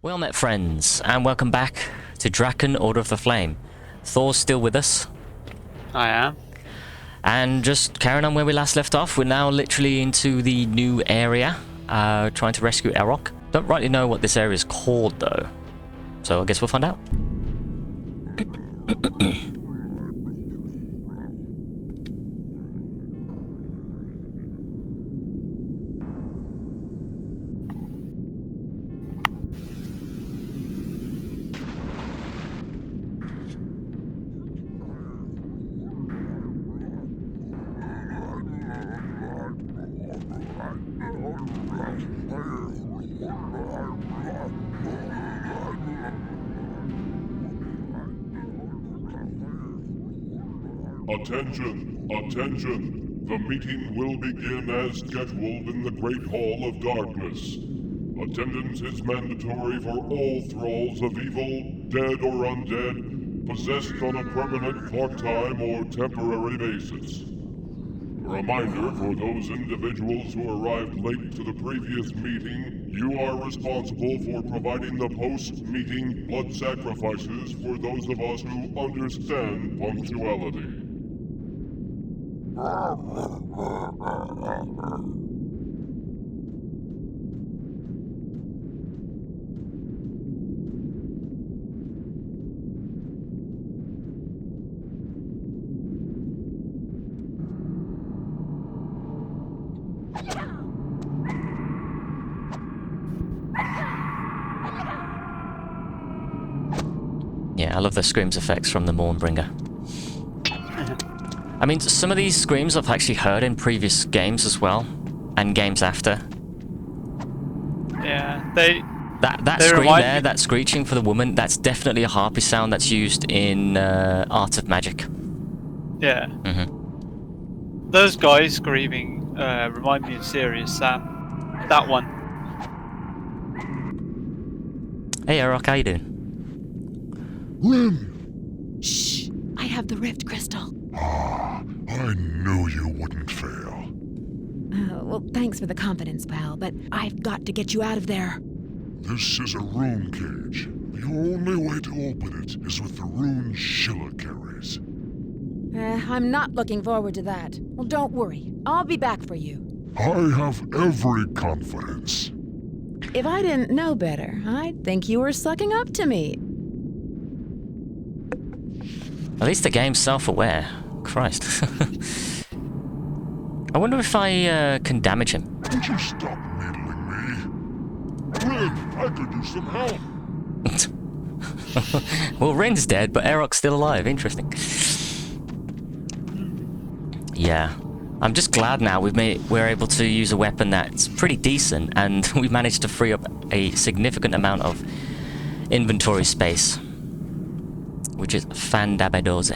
Well met, friends, and welcome back to Drakan, Order of the Flame. Thor's still with us. I am. And just carrying on where we last left off, we're now literally into the new area, trying to rescue Erok. Don't rightly know what this area is called, though, so I guess we'll find out. Attention, attention! The meeting will begin as scheduled in the Great Hall of Darkness. Attendance is mandatory for all thralls of evil, dead or undead, possessed on a permanent part-time or temporary basis. A reminder for those individuals who arrived late to the previous meeting, you are responsible for providing the post-meeting blood sacrifices for those of us who understand punctuality. Yeah, I love the screams effects from the Mournbringer. I mean, some of these screams I've actually heard in previous games as well, and games after. Yeah, That scream there, that screeching for the woman, that's definitely a harpy sound that's used in Art of Magic. Yeah. Mm-hmm. Those guys screaming remind me of Serious Sam. That one. Hey, Erok, how you doing? Lynn! Shh! I have the rift crystal. Ah, I knew you wouldn't fail. Well, thanks for the confidence, pal, but I've got to get you out of there. This is a rune cage. The only way to open it is with the rune Sheila carries. I'm not looking forward to that. Well, don't worry. I'll be back for you. I have every confidence. If I didn't know better, I'd think you were sucking up to me. At least the game's self-aware. Christ. I wonder if I can damage him. Would you stop needling me? Lynn, I could use some help. Well, Rin's dead, but Erok's still alive. Interesting. Yeah. I'm just glad now we're able to use a weapon that's pretty decent, and we managed to free up a significant amount of inventory space, which is fandabedoze.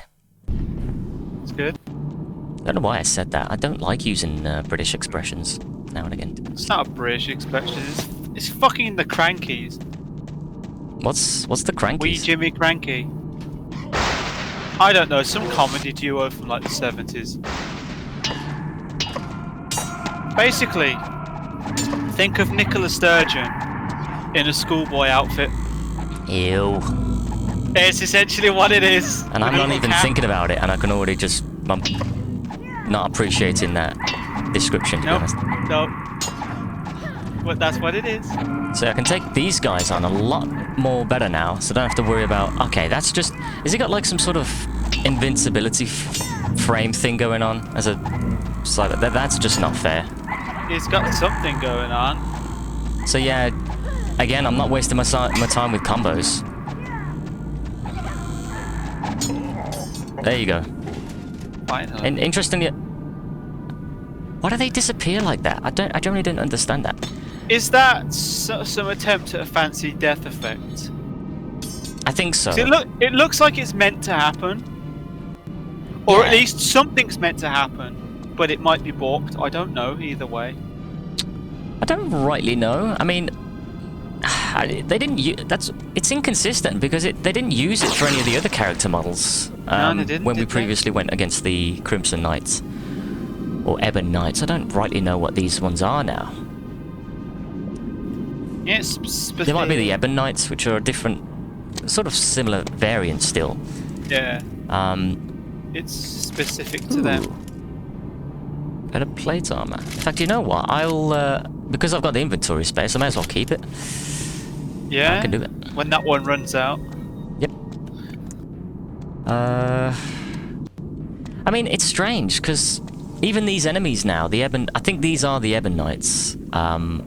It's good. I don't know why I said that. I don't like using British expressions now and again. It's not a British expression. It's fucking the Crankies. What's the Crankies? Wee Jimmy Cranky. I don't know. Some comedy duo from like the 70s. Basically, think of Nicola Sturgeon in a schoolboy outfit. Ew. It's essentially what it is. And I'm not even thinking about it, and I can already just... I'm not appreciating that description, to be honest. Nope. But that's what it is. So I can take these guys on a lot more better now, so I don't have to worry about... Okay, that's just... Has he got like some sort of invincibility frame thing going on? As a... So that's just not fair. He's got something going on. So yeah, again, I'm not wasting my time with combos. There you go. Finally. And interestingly, why do they disappear like that? I generally didn't understand that. Is that some attempt at a fancy death effect? I think so. It looks like it's meant to happen, or at least something's meant to happen, but it might be balked. I don't know. Either way, I don't rightly know. I mean, they didn't. It's inconsistent because they didn't use it for any of the other character models. No, they didn't. When we previously went against the Crimson Knights or Ebon Knights, I don't rightly know what these ones are now. Yeah, it's specific. There might be the Ebon Knights, which are a different, sort of similar variant still. Yeah, Um, it's specific to them. Better plate armor. In fact, you know what? I'll, because I've got the inventory space, I may as well keep it. Yeah, I can do it. when that one runs out. Yep. I mean, it's strange, because even these enemies now, the Ebon... I think these are the Ebon Knights. Yeah.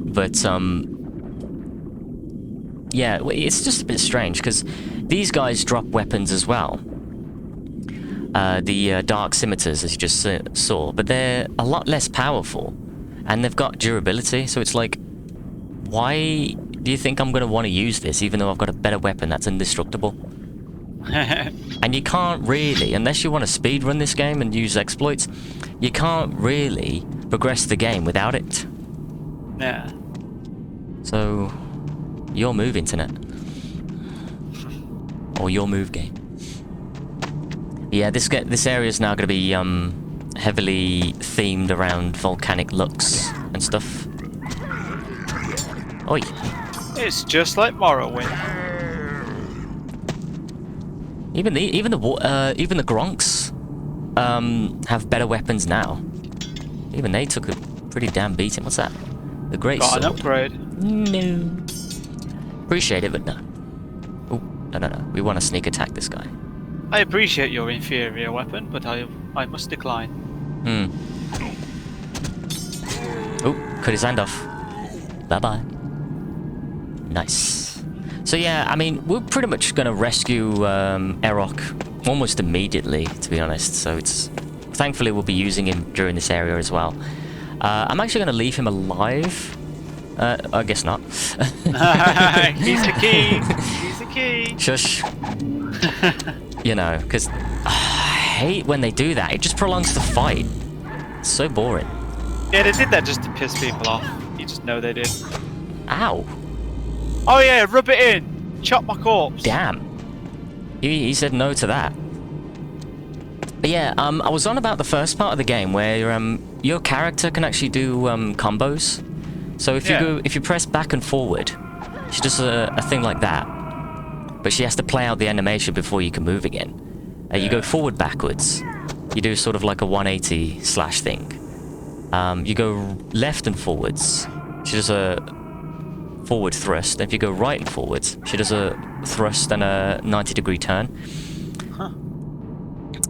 But, yeah, it's just a bit strange, because these guys drop weapons as well. The Dark Scimitars, as you just saw, but they're a lot less powerful. And they've got durability, so it's like, why do you think I'm going to want to use this, even though I've got a better weapon that's indestructible? And you can't really, unless you want to speedrun this game and use exploits, you can't really progress the game without it. Yeah. So, your move, Internet. Or your move, game. Yeah, this area is now going to be heavily themed around volcanic looks and stuff. Oi. It's just like Morrowind. Even the Gronks have better weapons now. Even they took a pretty damn beating. What's that? The Great Got Sword. an upgrade. No. Appreciate it, but no. Oh, no. We want to sneak attack this guy. I appreciate your inferior weapon, but I must decline. Oh, cut his hand off. Bye-bye. Nice. So yeah, I mean, we're pretty much going to rescue Erok almost immediately, to be honest. So it's... Thankfully, we'll be using him during this area as well. I'm actually going to leave him alive. I guess not. He's the key. He's the key. Shush. You know, because I hate when they do that. It just prolongs the fight. It's so boring. Yeah, they did that just to piss people off. You just know they did. Ow. Oh yeah, rub it in. Chop my corpse. Damn. He said no to that. But yeah, I was on about the first part of the game where your character can actually do combos. So if you press back and forward, she does a thing like that. But she has to play out the animation before you can move again. You go forward backwards. You do sort of like a 180 slash thing. You go left and forwards. She does a forward thrust. And if you go right and forwards, she does a thrust and a 90-degree turn. Huh.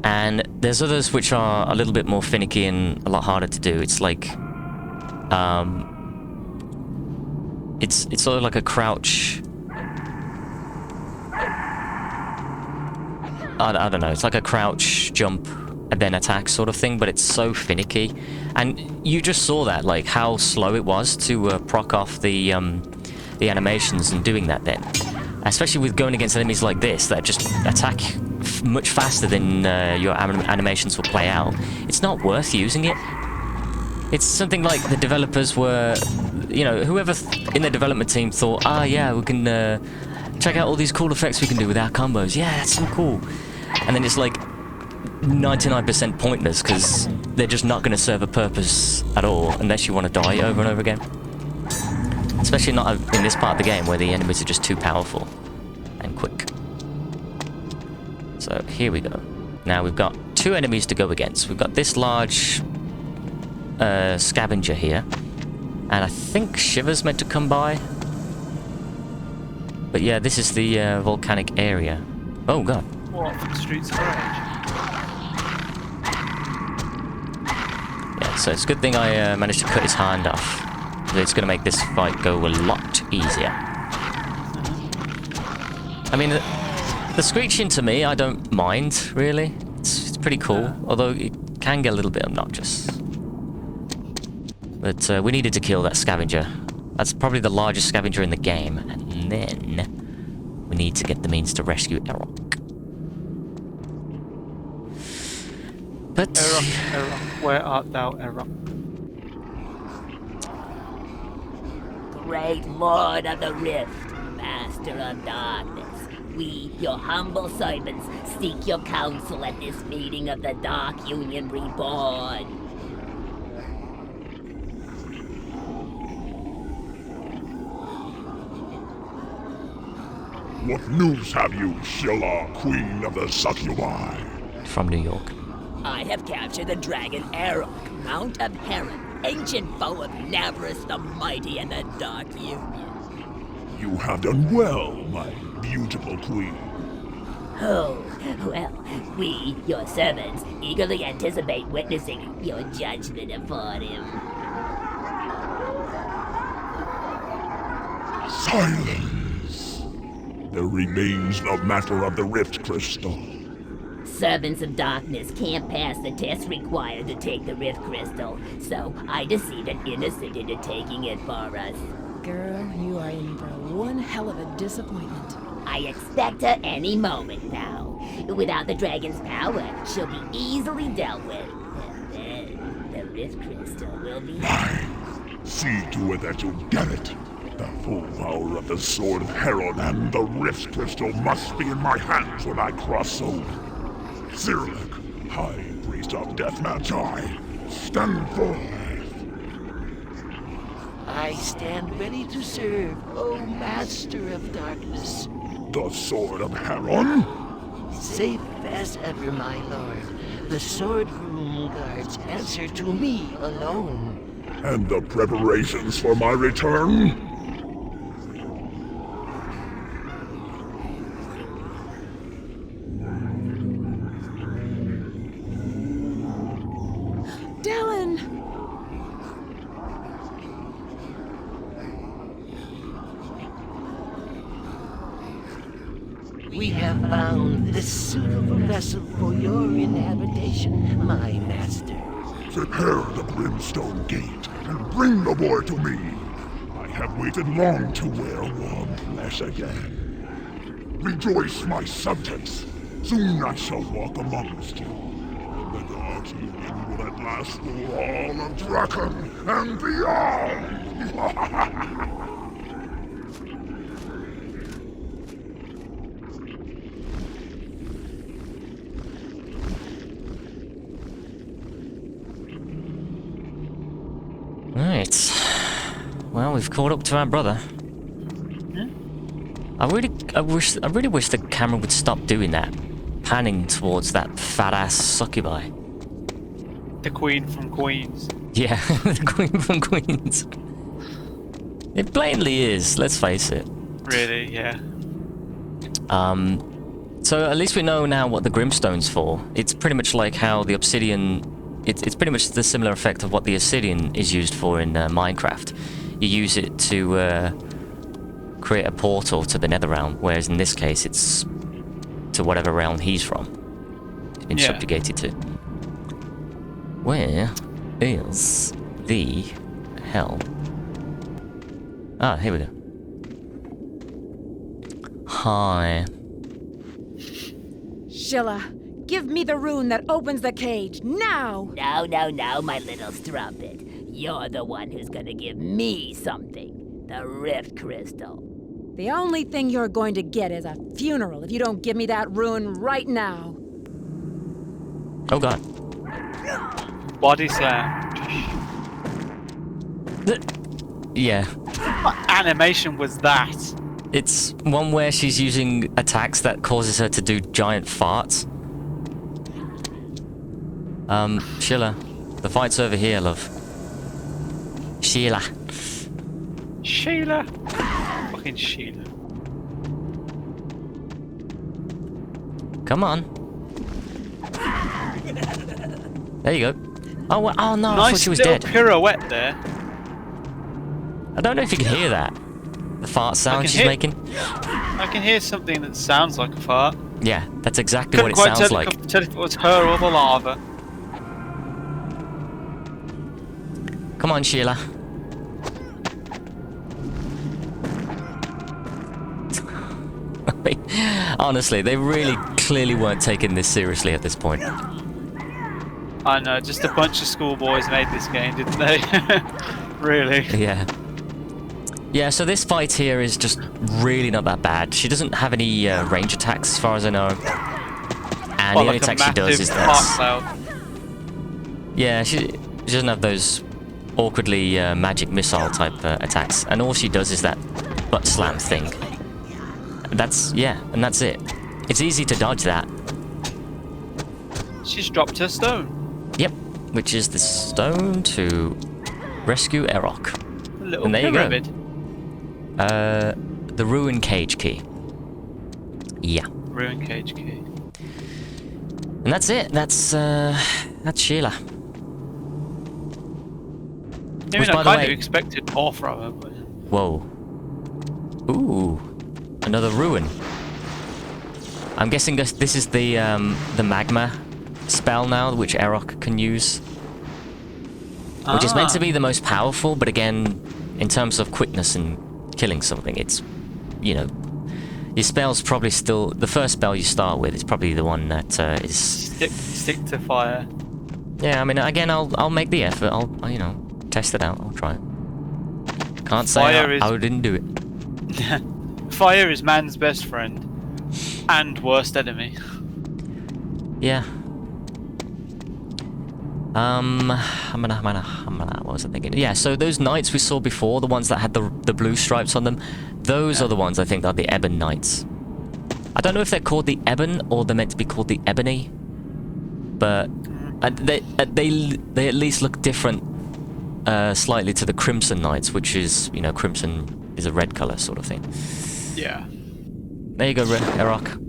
And there's others which are a little bit more finicky and a lot harder to do. It's like, it's sort of like a crouch. I don't know. It's like a crouch, jump, and then attack sort of thing, but it's so finicky. And you just saw that, like how slow it was to proc off the animations and doing that then. Especially with going against enemies like this that just attack much faster than your animations will play out. It's not worth using it. It's something like the developers were, you know, whoever in the development team thought, yeah, we can check out all these cool effects we can do with our combos. Yeah, that's so cool. And then it's like 99% pointless because they're just not going to serve a purpose at all unless you want to die over and over again. Especially not in this part of the game where the enemies are just too powerful and quick. So here we go. Now we've got two enemies to go against. We've got this large scavenger here. And I think Shiver's meant to come by. But yeah, this is the volcanic area. Oh god. What, from Streets of Rage? Yeah, so it's a good thing I managed to cut his hand off. It's going to make this fight go a lot easier. I mean, the screeching to me, I don't mind, really. It's pretty cool, although it can get a little bit obnoxious. But we needed to kill that scavenger. That's probably the largest scavenger in the game. And then we need to get the means to rescue Erok. But... Erok, where art thou, Erok? Great Lord of the Rift, Master of Darkness, we, your humble servants, seek your counsel at this meeting of the Dark Union Reborn. What news have you, Sheila, Queen of the Succubi? From New York. I have captured the dragon Arok, Mount of Heron, ancient foe of Navarus the Mighty and the Dark Union. You have done well, my beautiful queen. Oh, well, we, your servants, eagerly anticipate witnessing your judgment upon him. Silence! There remains the matter of the Rift Crystal. Servants of Darkness can't pass the test required to take the Rift Crystal, so I deceived an innocent into taking it for us. Girl, you are in for one hell of a disappointment. I expect her any moment now. Without the dragon's power, she'll be easily dealt with. And then the Rift Crystal will be... See to it that you get it. The full power of the Sword of Herod and the Rift Crystal must be in my hands when I cross over. Cyrillic, High Priest of Death Magi, stand forth. I stand ready to serve, O Master of Darkness. The Sword of Herod? Safe as ever, my lord. The sword room guards answer to me alone. And the preparations for my return? Dylan! We have found the suitable vessel for your inhabitation, my master. Prepare the Brimstone Gate and bring the boy to me. I have waited long to wear warm flesh again. Rejoice, my subjects. Soon I shall walk amongst you. The God's union will at last rule all of Drakan and beyond. Right. Well, we've caught up to our brother. I really wish the camera would stop doing that, panning towards that fat ass succubi. The Queen from Queens. Yeah, the Queen from Queens. It plainly is. Let's face it. Really, yeah. So at least we know now what the Grimstone's for. It's pretty much like how the Obsidian. It's pretty much the similar effect of what the Obsidian is used for in Minecraft. You use it to create a portal to the Nether realm, whereas in this case it's to whatever realm he's from. He's been subjugated to. Where is the hell? Ah, here we go. Hi. Sheila, give me the rune that opens the cage, now! No, my little strumpet. You're the one who's gonna give me something. The Rift Crystal. The only thing you're going to get is a funeral if you don't give me that rune right now. Oh god. Body slam. Yeah. What animation was that? It's one where she's using attacks that causes her to do giant farts. Sheila, the fight's over here, love. Sheila. Sheila. Fucking Sheila. Come on. There you go. Oh, oh no, I thought Nice she was little dead. pirouette there. I don't know if you can hear that. The fart sound she's making. I can hear something that sounds like a fart. Yeah, that's exactly what Couldn't it quite sounds tell, like. tell if it was her or the lava. Come on, Sheila. Honestly, they really clearly weren't taking this seriously at this point. I know, just a bunch of schoolboys made this game, didn't they? Really? Yeah. Yeah, so this fight here is just really not that bad. She doesn't have any range attacks as far as I know. And the only attack she does is this. Yeah, she doesn't have those awkwardly magic missile type attacks. And all she does is that butt slam thing. That's and that's it. It's easy to dodge that. She's dropped her stone. Yep, which is the stone to rescue Erok. A little And there you go. pyramid. The ruin cage key. Yeah. Ruin cage key. And that's it. That's Sheila. I Which, mean, by I the kind way- of expected more from her, but Whoa. Ooh. Another ruin. I'm guessing this is the magma spell now, which Erok can use. Which is meant to be the most powerful, but again, in terms of quickness and killing something, it's, you know, your spell's probably still... The first spell you start with is probably the one that is... stick to fire. Yeah, I mean, again, I'll make the effort. I'll you know, test it out. I'll try it. Can't say I didn't do it. Fire is man's best friend and worst enemy. Yeah. What was I thinking? Yeah, so those knights we saw before, the ones that had the blue stripes on them, those are the ones I think are the Ebon Knights. I don't know if they're called the Ebon or they're meant to be called the Ebony, but they at least look different slightly to the Crimson Knights, which is, you know, crimson is a red color sort of thing. Yeah. There you go, Erok.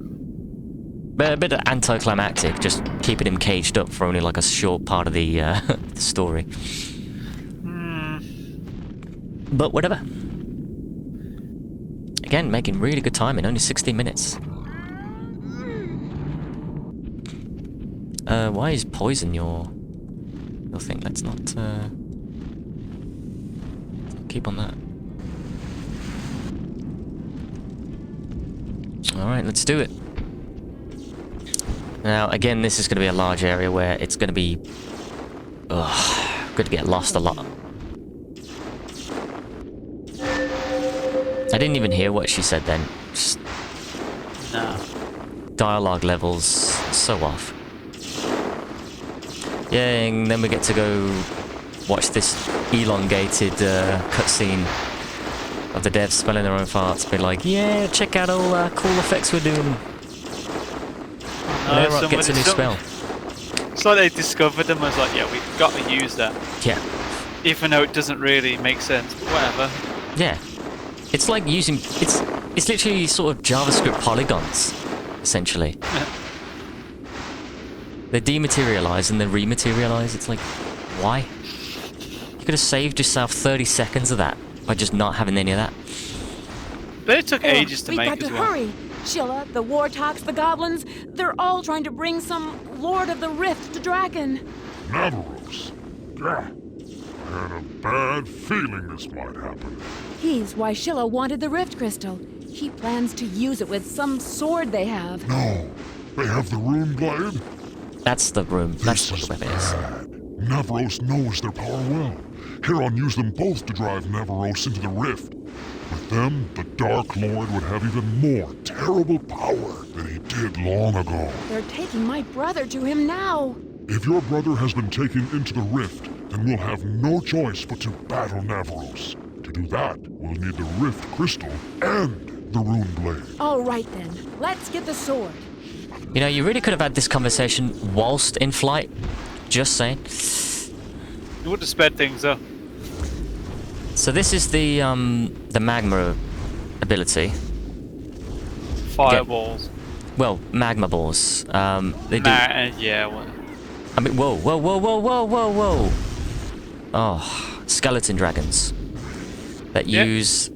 A bit anticlimactic, just keeping him caged up for only like a short part of the story. But whatever. Again, making really good time in only 16 minutes. Why is poison your thing? Let's not keep on that. Alright, let's do it. Now, again, this is going to be a large area where it's going to be... good to get lost a lot. I didn't even hear what she said then. Just No. dialogue levels so off. Yeah, and then we get to go watch this elongated cutscene of the devs smelling their own farts. Be like, yeah, check out all cool effects we're doing. And Erok gets a new spell. It's like they discovered them. I was like, yeah, we've got to use that. Yeah. Even though it doesn't really make sense, but whatever. Yeah. It's like using... It's literally sort of JavaScript polygons, essentially. They dematerialize and then rematerialize. It's like, why? You could have saved yourself 30 seconds of that by just not having any of that. But it took ages to We've make got as to well. hurry. Sheila, the Wartox, the Goblins, they're all trying to bring some Lord of the Rift to Drakan. Navaros. Gah. I had a bad feeling this might happen. He's why Sheila wanted the Rift Crystal. He plans to use it with some sword they have. No, they have the rune blade. That's the room. That's This what is the weapon is. bad. Navaros knows their power well. Heron used them both to drive Navaros into the rift. With them, the Dark Lord would have even more terrible power than he did long ago. They're taking my brother to him now. If your brother has been taken into the rift, then we'll have no choice but to battle Navaros. To do that, we'll need the Rift Crystal and the Rune Blade. All right then, let's get the sword. You know, you really could have had this conversation whilst in flight. Just saying. You would have sped things up. So this is the magma ability. Fireballs. Well, magma balls. They do. Yeah, well, I mean, whoa, whoa, whoa, whoa, whoa, whoa, whoa. Oh, skeleton dragons that Yep. use.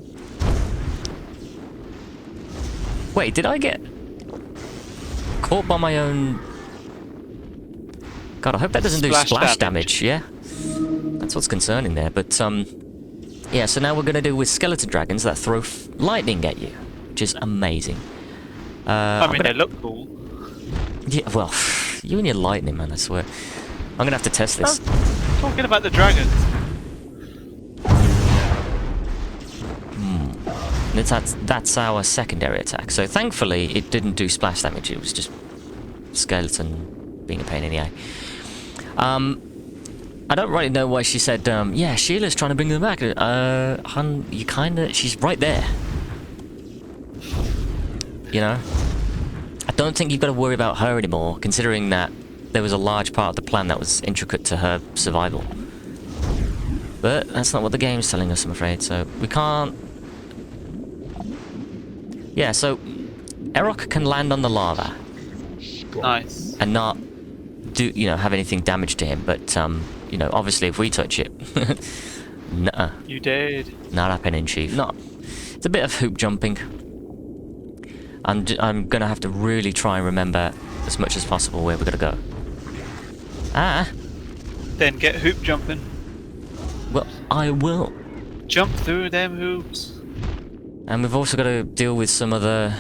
Wait, did I get caught by my own? God, I hope that doesn't do Splash splash damage. damage. Yeah, that's what's concerning there. But yeah. So now we're gonna do with skeleton dragons that throw lightning at you, which is amazing. I mean, they look cool. Yeah, well, you and your lightning, man. I swear. I'm gonna have to test this. Talking about the dragons. That's our secondary attack. So thankfully, it didn't do splash damage. It was just skeleton being a pain in the eye. I don't really know why she said, yeah, Sheila's trying to bring them back. Hun, you kinda... She's right there. you know? I don't think you've got to worry about her anymore, considering that there was a large part of the plan that was intricate to her survival. But that's not what the game's telling us, I'm afraid, so we can't... Yeah, so Erok can land on the lava Nice. and not do, you know, have anything damage to him, but, you know, obviously if we touch it... Nuh-uh. You did. Not happening, Chief. Not. It's a bit of hoop jumping. I'm gonna have to really try and remember as much as possible where we're gonna go. Ah! Then get hoop jumping. Well, I will. Jump through them hoops. And we've also got to deal with some other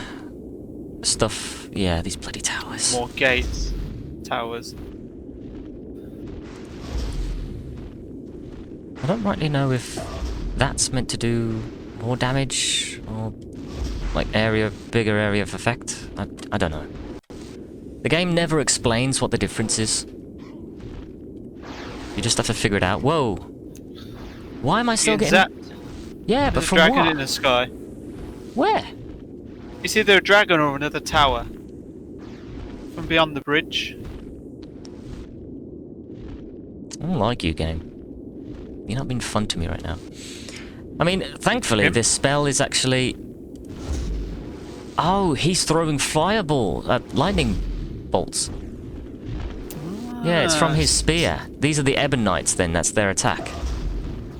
stuff. Yeah, these bloody towers. More gates. Towers. I don't rightly know if that's meant to do more damage or like bigger area of effect. I don't know. The game never explains what the difference is. You just have to figure it out. Whoa! Why am I still getting... Zapped. Yeah, but There's a from dragon what? in the sky. Where? It's either a dragon or another tower. From beyond the bridge. I don't like you, game. You're not being fun to me right now. I mean, thankfully, this spell is actually... Oh, he's throwing fireball, lightning bolts. Yeah, it's from his spear. These are the Ebon Knights, then. That's their attack.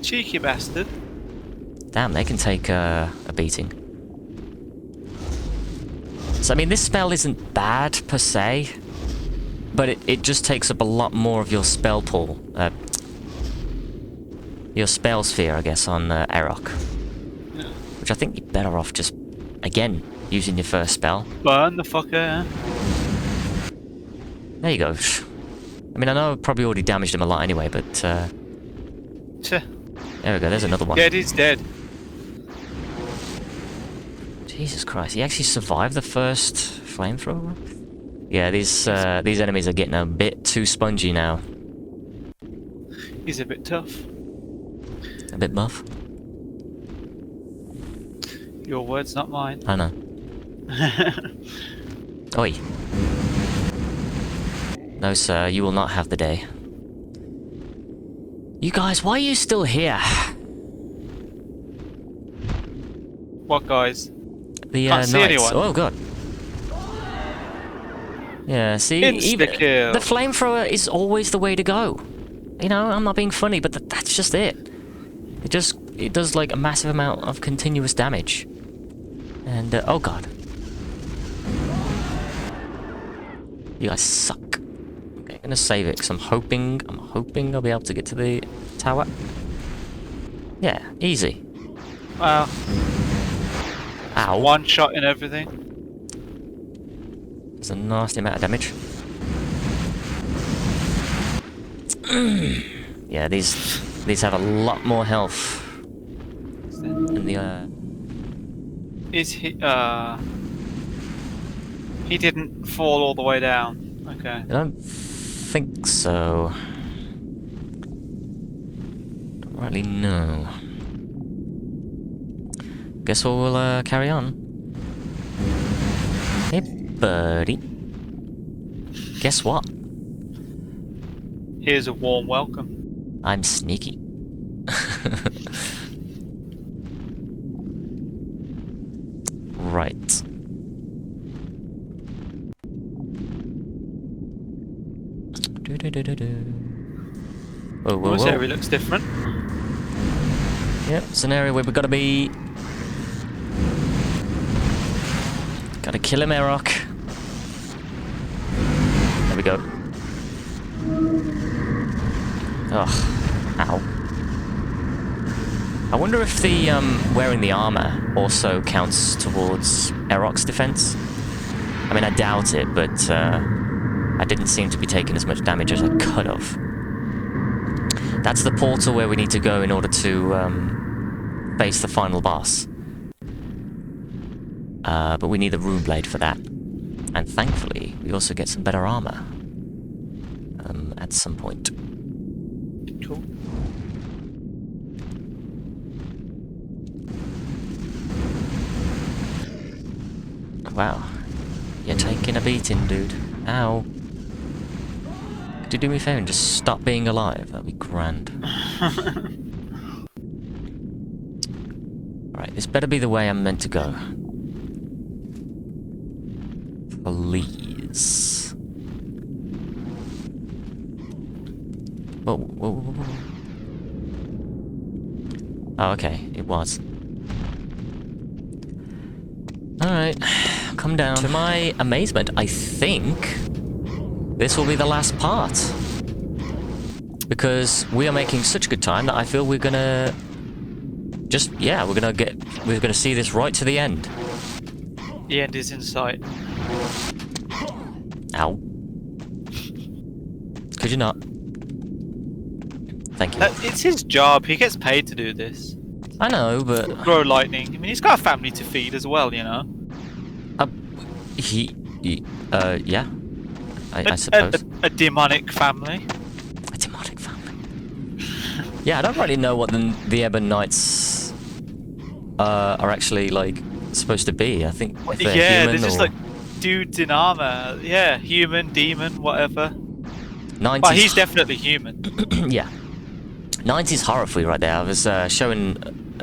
Cheeky bastard. Damn, they can take a beating. So, I mean, this spell isn't bad, per se. But it just takes up a lot more of your spell pool. Your spell sphere, I guess, on Erok. Yeah. Which I think you're better off just, again, using your first spell. Burn the fucker. There you go. I mean, I know I've probably already damaged him a lot anyway, but... Tch. There we go, there's another one. Dead is dead. Jesus Christ, he actually survived the first flamethrower? Yeah, these enemies are getting a bit too spongy now. He's a bit tough. A bit buff. Your words, not mine. I know. Oi. No, sir, you will not have the day. You guys, why are you still here? What guys? The Can't see knights. anyone. Oh god. Yeah, see, Insta-kill. the flamethrower is always the way to go. You know, I'm not being funny, but that's just it. It does like a massive amount of continuous damage. And oh god. You guys suck. Okay, I'm gonna save it because I'm hoping I'll be able to get to the tower. Yeah, easy. Wow. Ow. One shot in everything. There's a nasty amount of damage. Yeah, these have a lot more health than the Is he? He didn't fall all the way down. Okay. I don't think so. Don't really know. Guess we'll carry on. Hey, buddy. Guess what? Here's a warm welcome. I'm sneaky. Right. Whoa, whoa, This whoa. area looks different. Yep, it's an area where we've got to be... Gotta kill him, Erok. There we go. Ugh. Ow. I wonder if the, wearing the armor also counts towards Erok's defense. I mean, I doubt it, but, I didn't seem to be taking as much damage as I could have. That's the portal where we need to go in order to, face the final boss. But we need the rune blade for that. And thankfully, we also get some better armor. At some point. Cool. Wow. You're taking a beating, dude. Ow. Could you do me a favor and just stop being alive? That'd be grand. Alright, this better be the way I'm meant to go. Please. Whoa, whoa, whoa, whoa. Oh, okay, it was. Alright, come down. To my amazement, I think this will be the last part. Because we are making such good time that I feel we're gonna just, yeah, we're gonna see this right to the end. The end is in sight. Ow. Could you not? Thank you. It's his job. He gets paid to do this. I know, but Grow lightning. I mean, he's got a family to feed as well, you know. Yeah. I suppose. A demonic family. A demonic family. Yeah, I don't really know what the Ebon Knights are actually like supposed to be. I think if they're Yeah, human they're just or like dudes in armor. Yeah, human, demon, whatever. 90s. Well, he's definitely human. Yeah. 90s horror fleet right there. I was showing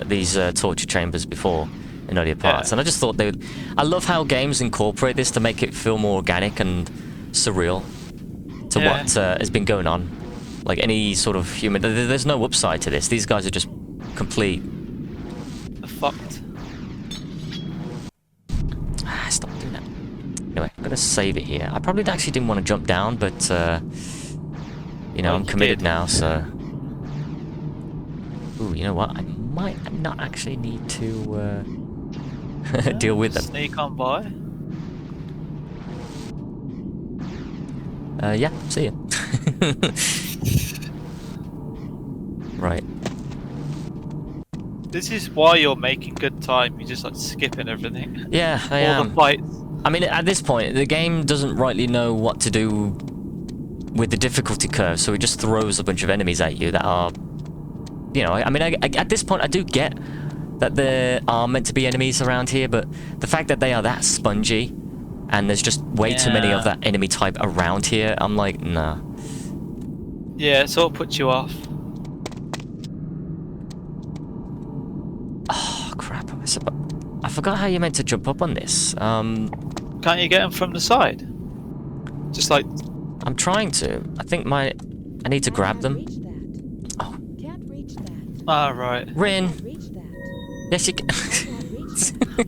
these torture chambers before in earlier parts, and I just thought they would... I love how games incorporate this to make it feel more organic and surreal to what has been going on. Like any sort of human... There's no upside to this. These guys are just complete... Fucked. Stop doing that. Anyway, I'm gonna save it here. I probably actually didn't want to jump down, but you know, I'm committed now, so... Ooh, you know what? I might not actually need to deal with them. Sneak on by. Yeah, see ya. Right. This is why you're making good time. You're just like skipping everything. Yeah, I All am. the fights. I mean, at this point, the game doesn't rightly know what to do with the difficulty curve, so it just throws a bunch of enemies at you that are... You know, I mean, at this point, I do get that there are meant to be enemies around here, but the fact that they are that spongy, and there's just way too many of that enemy type around here, I'm like, nah. Yeah, it sort of puts you off. Oh, crap. I forgot how you're meant to jump up on this. Can't you get him from the side? Just like... I'm trying to. I think I need to grab them. Oh. Ah, right. Rin! Yes, you can.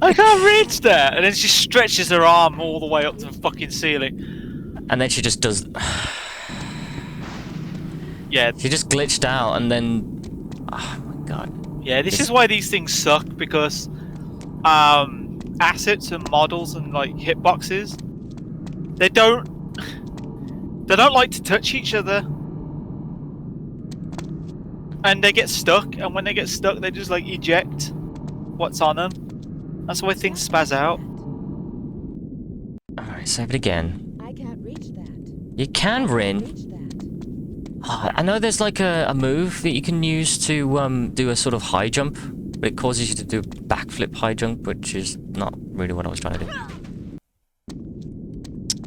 I can't reach that! And then she stretches her arm all the way up to the fucking ceiling. And then she just does... Yeah. She just glitched out and then... Oh my god. Yeah, this is why these things suck, because assets and models and like hitboxes, they don't like to touch each other. And they get stuck, and when they get stuck, they just like eject what's on them. That's why things spaz out. Alright, save it again. I can't reach that. You can, Rin. Oh, I know there's like a move that you can use to do a sort of high jump, but it causes you to do a backflip high jump, which is not really what I was trying to do.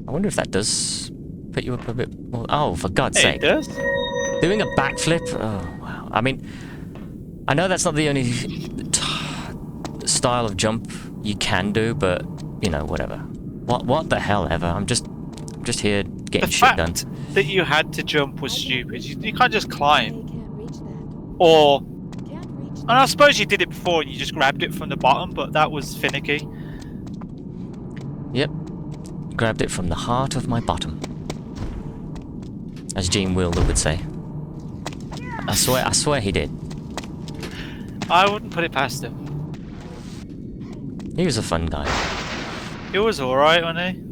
I wonder if that does put you up a bit more... Oh, for God's sake. It does. Doing a backflip? Oh, wow. I mean, I know that's not the only style of jump you can do, but, you know, whatever. What the hell ever. I'm just here getting shit done. The fact that you had to jump was stupid. You can't just climb. Or... And I suppose you did it before and you just grabbed it from the bottom, but that was finicky. Yep. Grabbed it from the heart of my bottom. As Gene Wilder would say. I swear he did. I wouldn't put it past him. He was a fun guy. He was alright, wasn't he?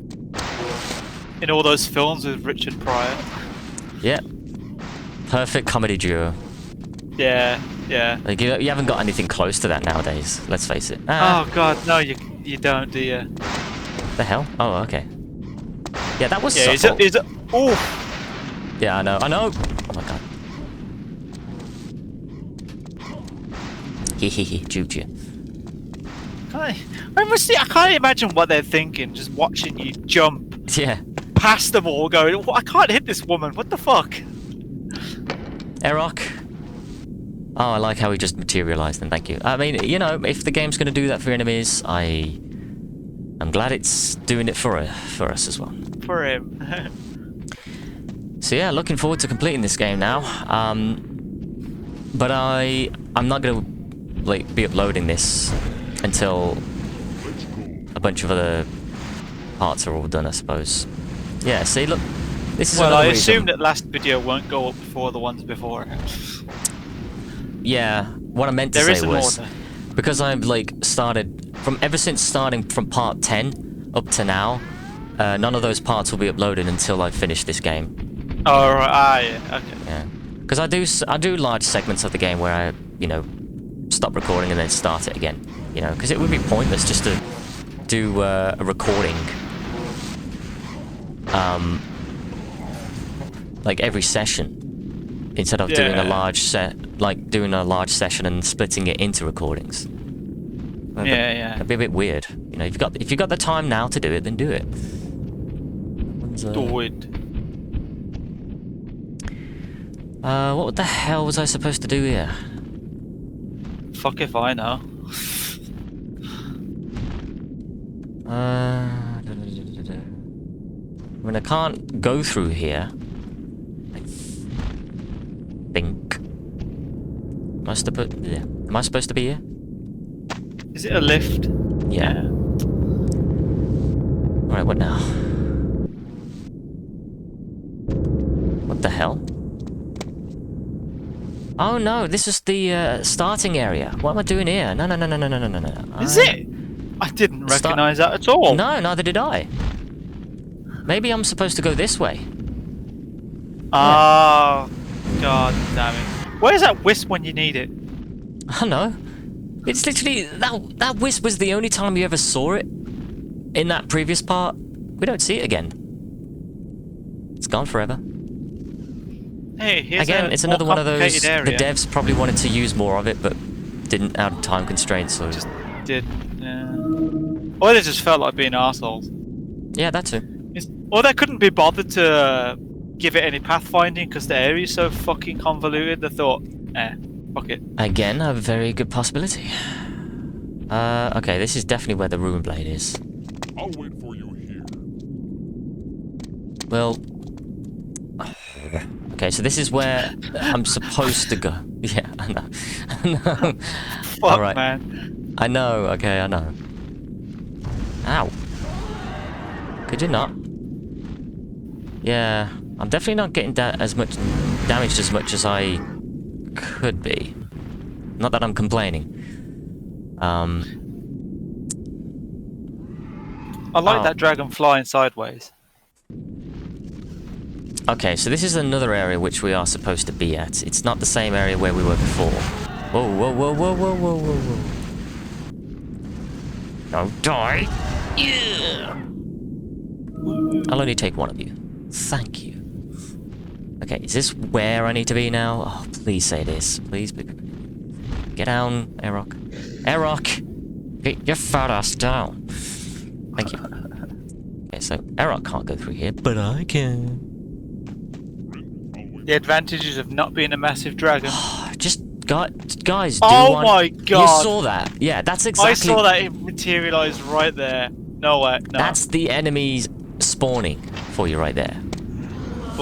In all those films with Richard Pryor. Yep. Perfect comedy duo. Yeah, yeah. Like, you haven't got anything close to that nowadays, let's face it. Ah, Oh god, no, you don't, do you? the hell? Oh, okay. Yeah, that was Yeah, subtle. Oh! Yeah, I know. Oh my god. Hehehe, juked you. I can't imagine what they're thinking, just watching you jump Yeah. past them all, going, I can't hit this woman, what the fuck? Erok. Oh, I like how he just materialized, and thank you. I mean, you know, if the game's going to do that for enemies, I'm glad it's doing it for us as well. For him. So yeah, looking forward to completing this game now. But I'm not going to like be uploading this until a bunch of other parts are all done, I suppose. Yeah, see, look, this is Well, I another assume reason. that last video won't go up before the ones before. Yeah, what I meant to There say is an was order. because I've like started ever since starting from part 10 up to now, none of those parts will be uploaded until I finish this game. Oh, right, yeah, okay. Yeah, because I do large segments of the game where I, you know, stop recording and then start it again. You know, because it would be pointless just to do a recording, like every session, instead of doing a large session and splitting it into recordings. Yeah. That'd be a bit weird. You know, if you got the time now to do it, then do it. Do it. What the hell was I supposed to do here? Fuck if I know. I mean, I can't go through here. I think. Am I supposed to be here? Is it a lift? Yeah. Alright, what now? What the hell? Oh no, this is the starting area. What am I doing here? No. Is it? I didn't recognise that at all. No, neither did I. Maybe I'm supposed to go this way. Oh, god damn it. Where's that wisp when you need it? I don't know. It's literally that wisp was the only time you ever saw it in that previous part. We don't see it again. It's gone forever. Hey, here's Again, it's more another one of those. complicated The area. devs probably wanted to use more of it, but didn't out of time constraints. So Just did. Or they just felt like being arseholes. yeah, that too. Or they couldn't be bothered to give it any pathfinding because the area's so fucking convoluted. They thought, fuck it. Again, a very good possibility. Okay, this is definitely where the Ruin Blade is. I'll wait for you here. Well, okay, so this is where I'm supposed to go. Yeah, I know. No. Fuck, Alright. man. I know, okay, I know. Ow. Could you not? Yeah, I'm definitely not getting as much damaged as much as I could be. Not that I'm complaining. I like Oh. that dragon flying sideways. Okay, so this is another area which we are supposed to be at. It's not the same area where we were before. Whoa. Don't die. Yeah. I'll only take one of you. Thank you. Okay, is this where I need to be now? Oh, please say it is. Please. Get down, Erok. Erok! Get your fat ass down. Thank you. Okay, so Erok can't go through here, but I can. The advantages of not being a massive dragon. Just, guys, do Oh one. my god! You saw that? Yeah, that's exactly... I saw that it materialised right there. No way, no. That's the enemies spawning for you right there.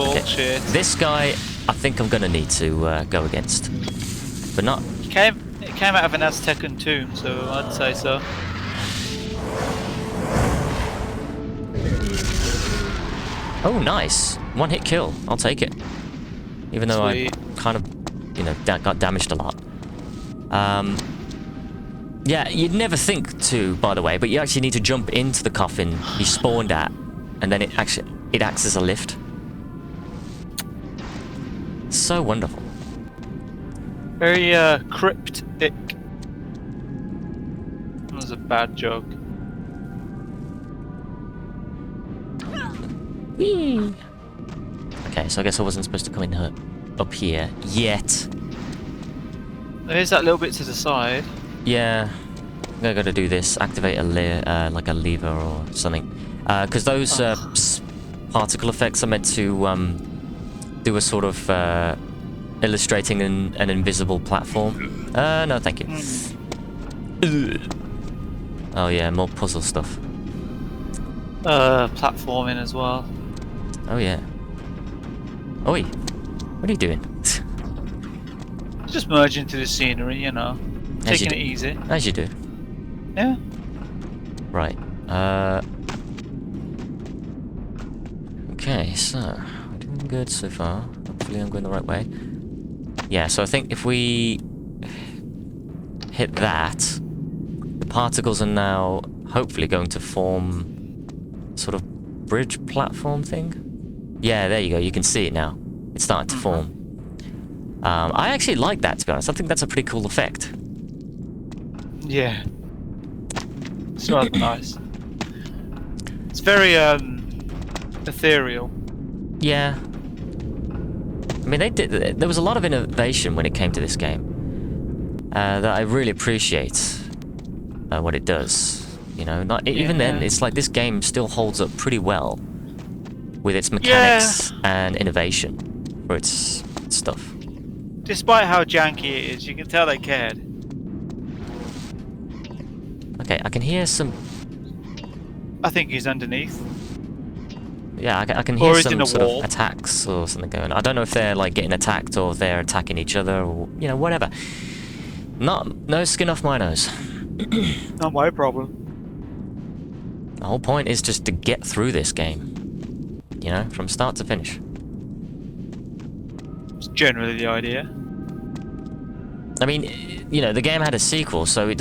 bullshit. This guy, I think I'm gonna need to go against. But not... It came out of an Aztecan tomb, so I'd say so. Oh, nice. One hit kill. I'll take it. Even though Sweet. I kind of, you know, got damaged a lot. Yeah, you'd never think to, by the way, but you actually need to jump into the coffin you spawned at, and then it acts as a lift. So wonderful. Very cryptic. That was a bad joke. Okay, so I guess I wasn't supposed to come in up here yet. There's that little bit to the side. Yeah. I'm gonna go to do this. Activate a like a lever or something. Because those particle effects are meant to do a sort of illustrating an invisible platform. No, thank you. Oh yeah, more puzzle stuff. Platforming as well. Oh yeah. Oi, what are you doing? Just merge into the scenery, you know. As you Taking it do. easy. As you do. Yeah. Right. Okay, so we're doing good so far. Hopefully I'm going the right way. Yeah, so I think if we hit that, the particles are now hopefully going to form sort of bridge platform thing. Yeah, there you go. You can see it now. It's starting to form. I actually like that, to be honest. I think that's a pretty cool effect. Yeah. It's rather nice. It's very ethereal. Yeah. I mean, there was a lot of innovation when it came to this game that I really appreciate what it does. You know, even then, it's like this game still holds up pretty well with its mechanics and innovation for its stuff. Despite how janky it is, you can tell they cared. Okay, I can hear some. I think he's underneath. Yeah, I can Or hear he's some in a sort wall. of attacks or something going on. I don't know if they're like getting attacked or if they're attacking each other or, you know, whatever. No skin off my nose. Not my problem. The whole point is just to get through this game. You know, from start to finish. It's generally the idea. I mean, you know, the game had a sequel, so it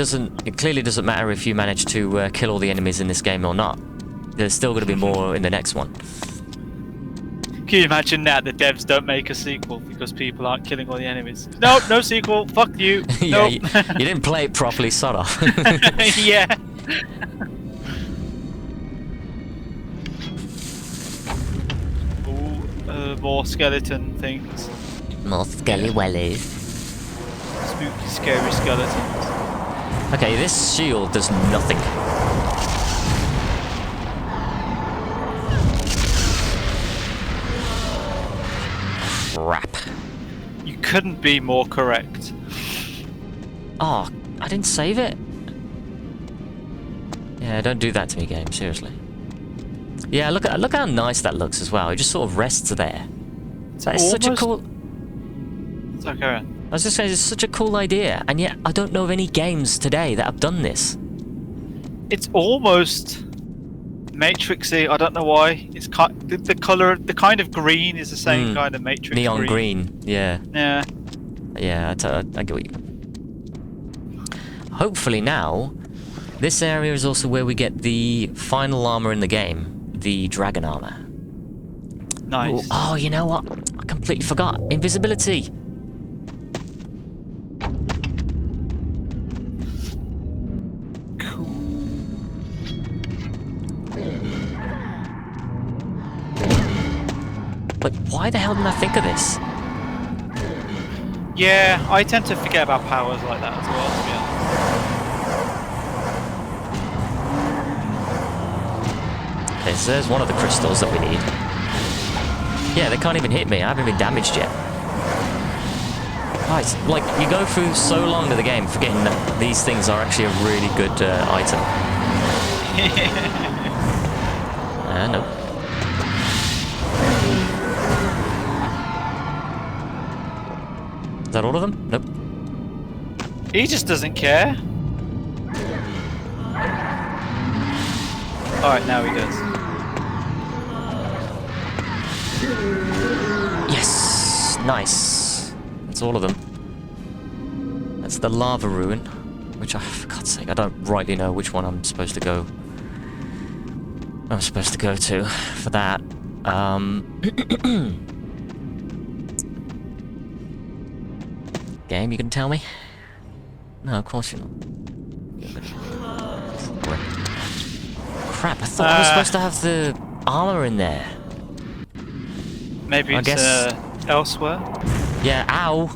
clearly doesn't matter if you manage to kill all the enemies in this game or not. There's still going to be more in the next one. Can you imagine that the devs don't make a sequel because people aren't killing all the enemies? Nope, no sequel. Fuck you. Yeah, Nope. you didn't play it properly, sod off. Yeah. Ooh, more skeleton things. More skelly wellies. Spooky, scary skeletons. Okay, this shield does nothing. Crap. You couldn't be more correct. Oh, I didn't save it? Yeah, don't do that to me, game, seriously. Yeah, look how nice that looks as well. It just sort of rests there. That is such a cool... It's okay. I was just saying, it's such a cool idea, and yet I don't know of any games today that have done this. It's almost Matrixy. I don't know why. It's the color, the kind of green is the same kind of Matrix Neon green, yeah. Yeah. Yeah, I get what you... Hopefully now, this area is also where we get the final armor in the game. The dragon armor. Nice. Ooh, oh, you know what? I completely forgot. Invisibility. Like, why the hell didn't I think of this? Yeah, I tend to forget about powers like that as well, to be honest. Okay, so there's one of the crystals that we need. Yeah, they can't even hit me. I haven't been damaged yet. Guys, like, you go through so long to the game forgetting that these things are actually a really good item. No. Is that all of them? Nope. He just doesn't care. Alright, now he does. Yes! Nice. That's all of them. That's the lava ruin, which for God's sake, I don't rightly know which one I'm supposed to go to for that. Game, you can tell me? No, of course you're not. Crap, I thought I was supposed to have the armor in there. Maybe I it's guess... elsewhere. Yeah, ow!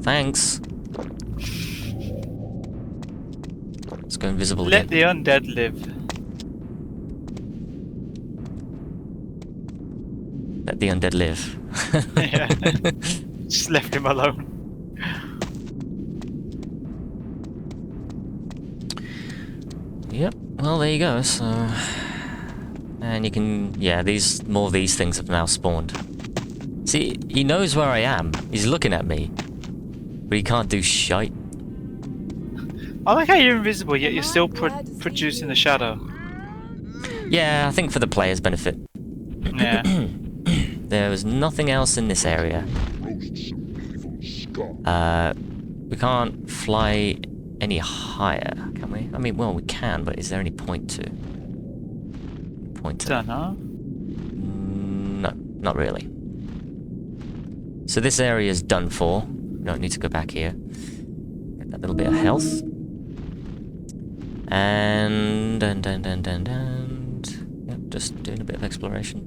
Thanks. Let's go invisible Let again. the undead live. Let the undead live. Yeah. Just left him alone. Yep, well there you go, so... And you can... yeah, more of these things have now spawned. See, he knows where I am. He's looking at me. But he can't do shite. I like how you're invisible, yet you're still producing the shadow. Yeah, I think for the player's benefit. Yeah. There was nothing else in this area. Roast some evil scum. We can't fly any higher, can we? I mean, well, we can, but is there any point to... Dunno. No, not really. So this area is done for. We don't need to go back here. Get that little bit of health. And... Yep, just doing a bit of exploration.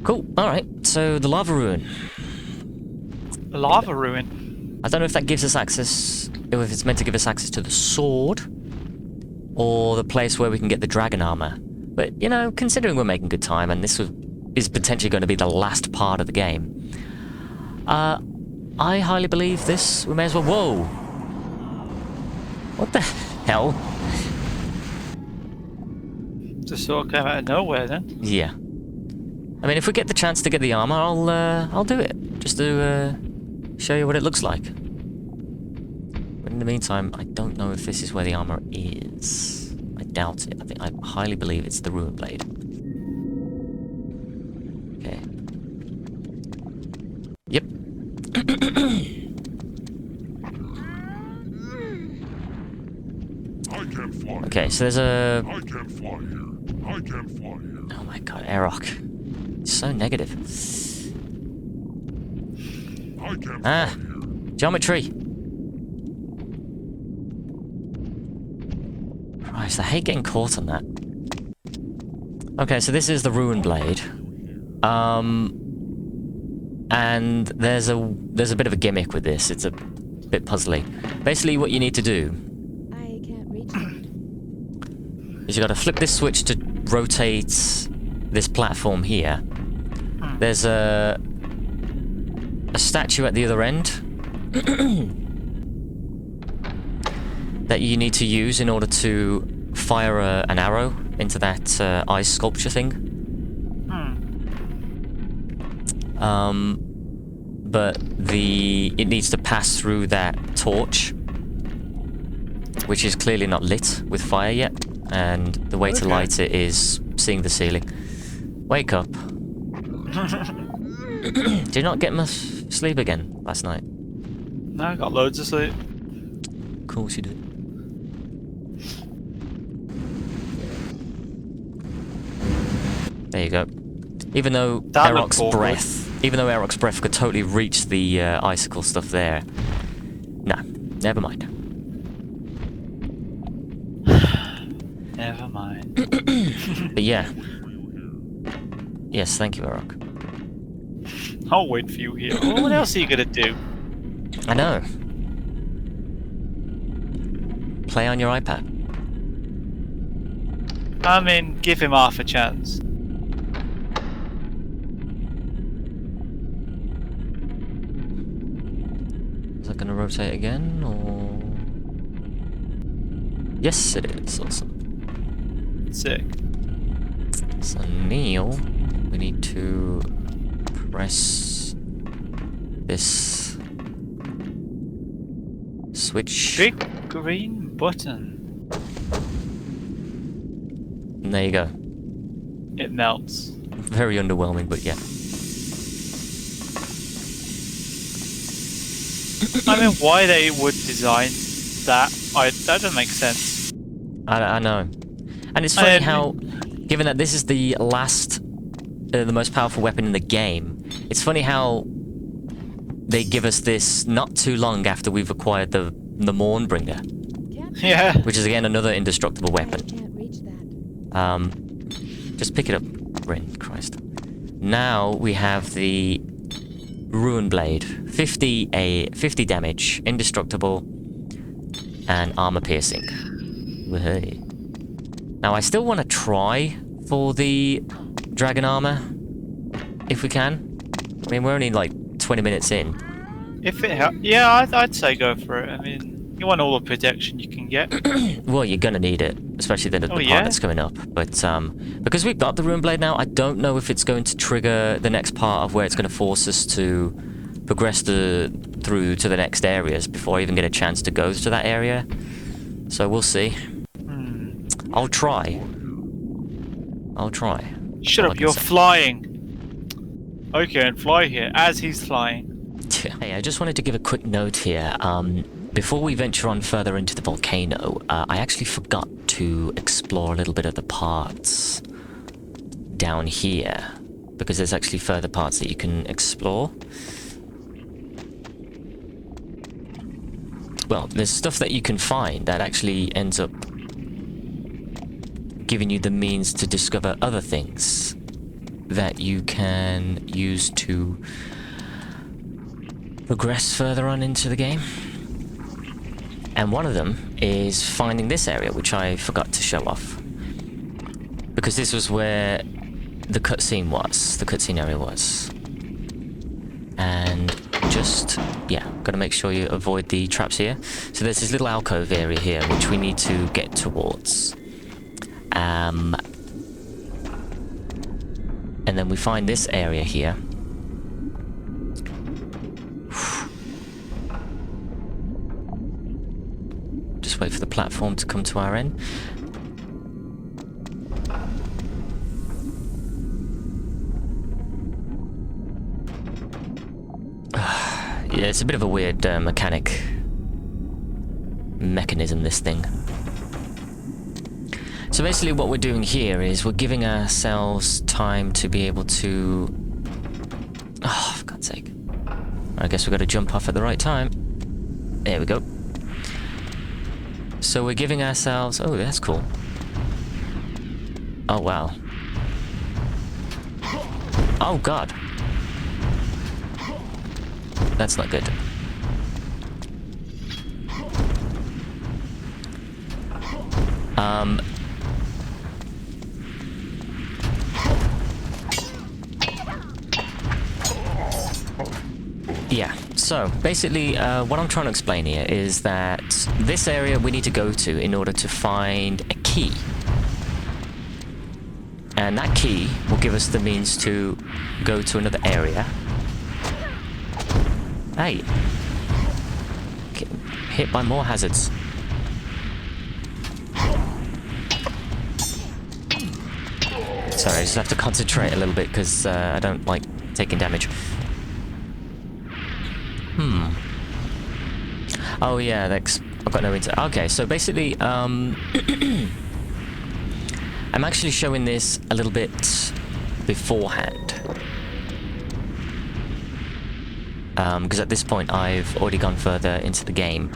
Cool, alright. So, the lava ruin. Lava ruin. I don't know if that gives us access... if it's meant to give us access to the sword, or the place where we can get the dragon armor. But, you know, considering we're making good time, and this is potentially going to be the last part of the game, I highly believe this. We may as well... Whoa! What the hell? Just sort of came out of nowhere then. Yeah. I mean, if we get the chance to get the armor, I'll do it. Just to show you what it looks like. But in the meantime, I don't know if this is where the armor is. I doubt it. I highly believe it's the Ruin Blade. Okay. Yep. I can't fly. Okay, so there's a... I can't fly here. I can't fly here. Oh my god, Aerok. So negative. I can't Ah, fly here. geometry. Christ, I hate getting caught on that. Okay, so this is the Ruin Blade. And there's a bit of a gimmick with this. It's a bit puzzly. Basically, what you need to do I can't reach that. is you got to flip this switch to rotate this platform here. There's a statue at the other end that you need to use in order to fire an arrow into that ice sculpture thing. But it needs to pass through that torch, which is clearly not lit with fire yet, and the way to light it is seeing the ceiling. Wake up. Did you not get much sleep again last night? No, I got loads of sleep. Of course you did. There you go. Even though That looked Aerok's breath could totally reach the icicle stuff there. Nah, never mind. Never mind. But yeah. Yes, thank you, Aerok. I'll wait for you here. Oh, what else are you gonna do? I know. Play on your iPad. I mean, give him half a chance. Is that gonna rotate again, or...? Yes, it is. Awesome. Sick. So, Neil, we need to press this switch. Big green button. And there you go. It melts. Very underwhelming, but yeah. I mean, why they would design that, that doesn't make sense. I know. And it's funny how, given that this is the last, the most powerful weapon in the game, it's funny how they give us this not too long after we've acquired the Mornbringer, Yeah. which is again another indestructible I weapon. can't reach that. Just pick it up, Rin, Christ. Now we have the Ruin Blade, 50 damage, indestructible, and armor piercing. Woohoo. Now I still want to try for the dragon armor, if we can. I mean, we're only like 20 minutes in. If it yeah, I'd say go for it. I mean, you want all the protection you can get. Well, you're gonna need it, especially the part that's coming up. But because we've got the Rune Blade now, I don't know if it's going to trigger the next part of where it's going to force us to progress through to the next areas before I even get a chance to go to that area. So we'll see. I'll try. Shut up, you're flying. Okay, and fly here as he's flying. Hey, I just wanted to give a quick note here. Before we venture on further into the volcano, I actually forgot to explore a little bit of the parts down here, because there's actually further parts that you can explore. Well, there's stuff that you can find that actually ends up giving you the means to discover other things that you can use to progress further on into the game. And one of them is finding this area, which I forgot to show off. Because this was where the cutscene area was. And just, yeah, gotta make sure you avoid the traps here. So there's this little alcove area here, which we need to get towards. And then we find this area here. Just wait for the platform to come to our end. Yeah, it's a bit of a weird mechanism, this thing. So basically what we're doing here is we're giving ourselves time to be able to... Oh, for God's sake. I guess we've got to jump off at the right time. There we go. So we're giving ourselves... Oh, that's cool. Oh, wow. Oh, God. That's not good. Yeah, so basically what I'm trying to explain here is that this area we need to go to in order to find a key. And that key will give us the means to go to another area. Hey! Get hit by more hazards. Sorry, I just have to concentrate a little bit because I don't like taking damage. Oh yeah, I've got no insight. Okay, so basically, I'm actually showing this a little bit beforehand. Because at this point I've already gone further into the game.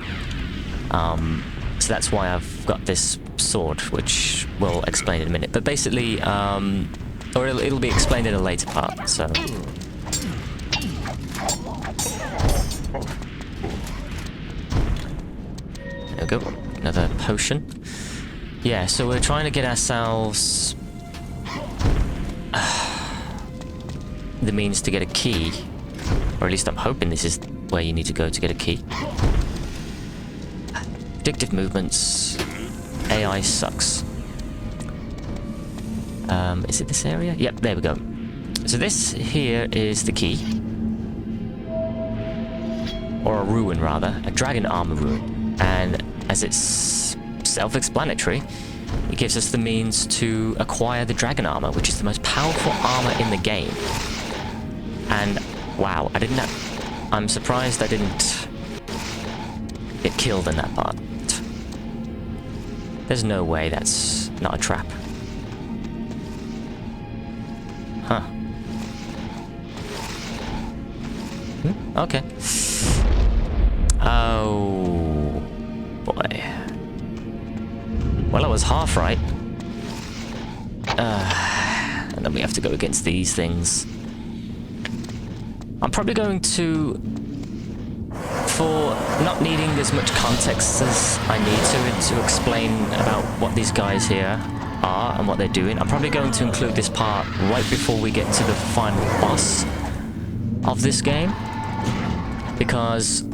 So that's why I've got this sword, which we'll explain in a minute. But basically, or it'll be explained in a later part, so... There we go, another potion. Yeah, so we're trying to get ourselves... the means to get a key. Or at least I'm hoping this is where you need to go to get a key. Predictive movements. AI sucks. Is it this area? Yep, there we go. So this here is the key. Or a ruin, rather. A dragon armor ruin. And as it's self-explanatory, it gives us the means to acquire the dragon armor, which is the most powerful armor in the game. And, wow, I'm surprised I didn't get killed in that part. There's no way that's not a trap. Huh. Okay. Oh, boy. Well, I was half right. And then we have to go against these things. I'm probably going to for not needing as much context as I need to explain about what these guys here are and what they're doing, I'm probably going to include this part right before we get to the final boss of this game, because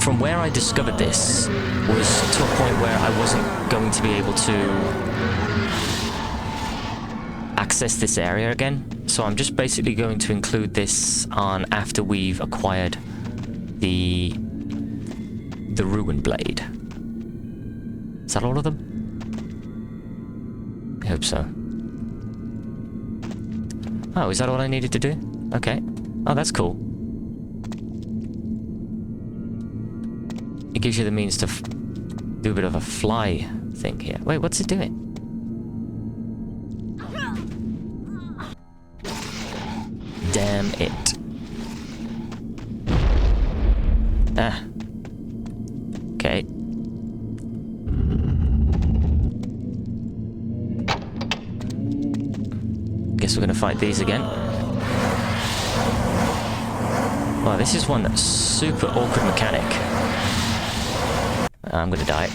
from where I discovered this was to a point where I wasn't going to be able to access this area again. So I'm just basically going to include this on after we've acquired the Ruin Blade. Is that all of them? I hope so. Oh, is that all I needed to do? Okay. Oh, that's cool. It gives you the means to do a bit of a fly thing here. Wait, what's it doing? Damn it. Ah. Okay. Guess we're gonna fight these again. Wow, this is one super awkward mechanic. I'm gonna die.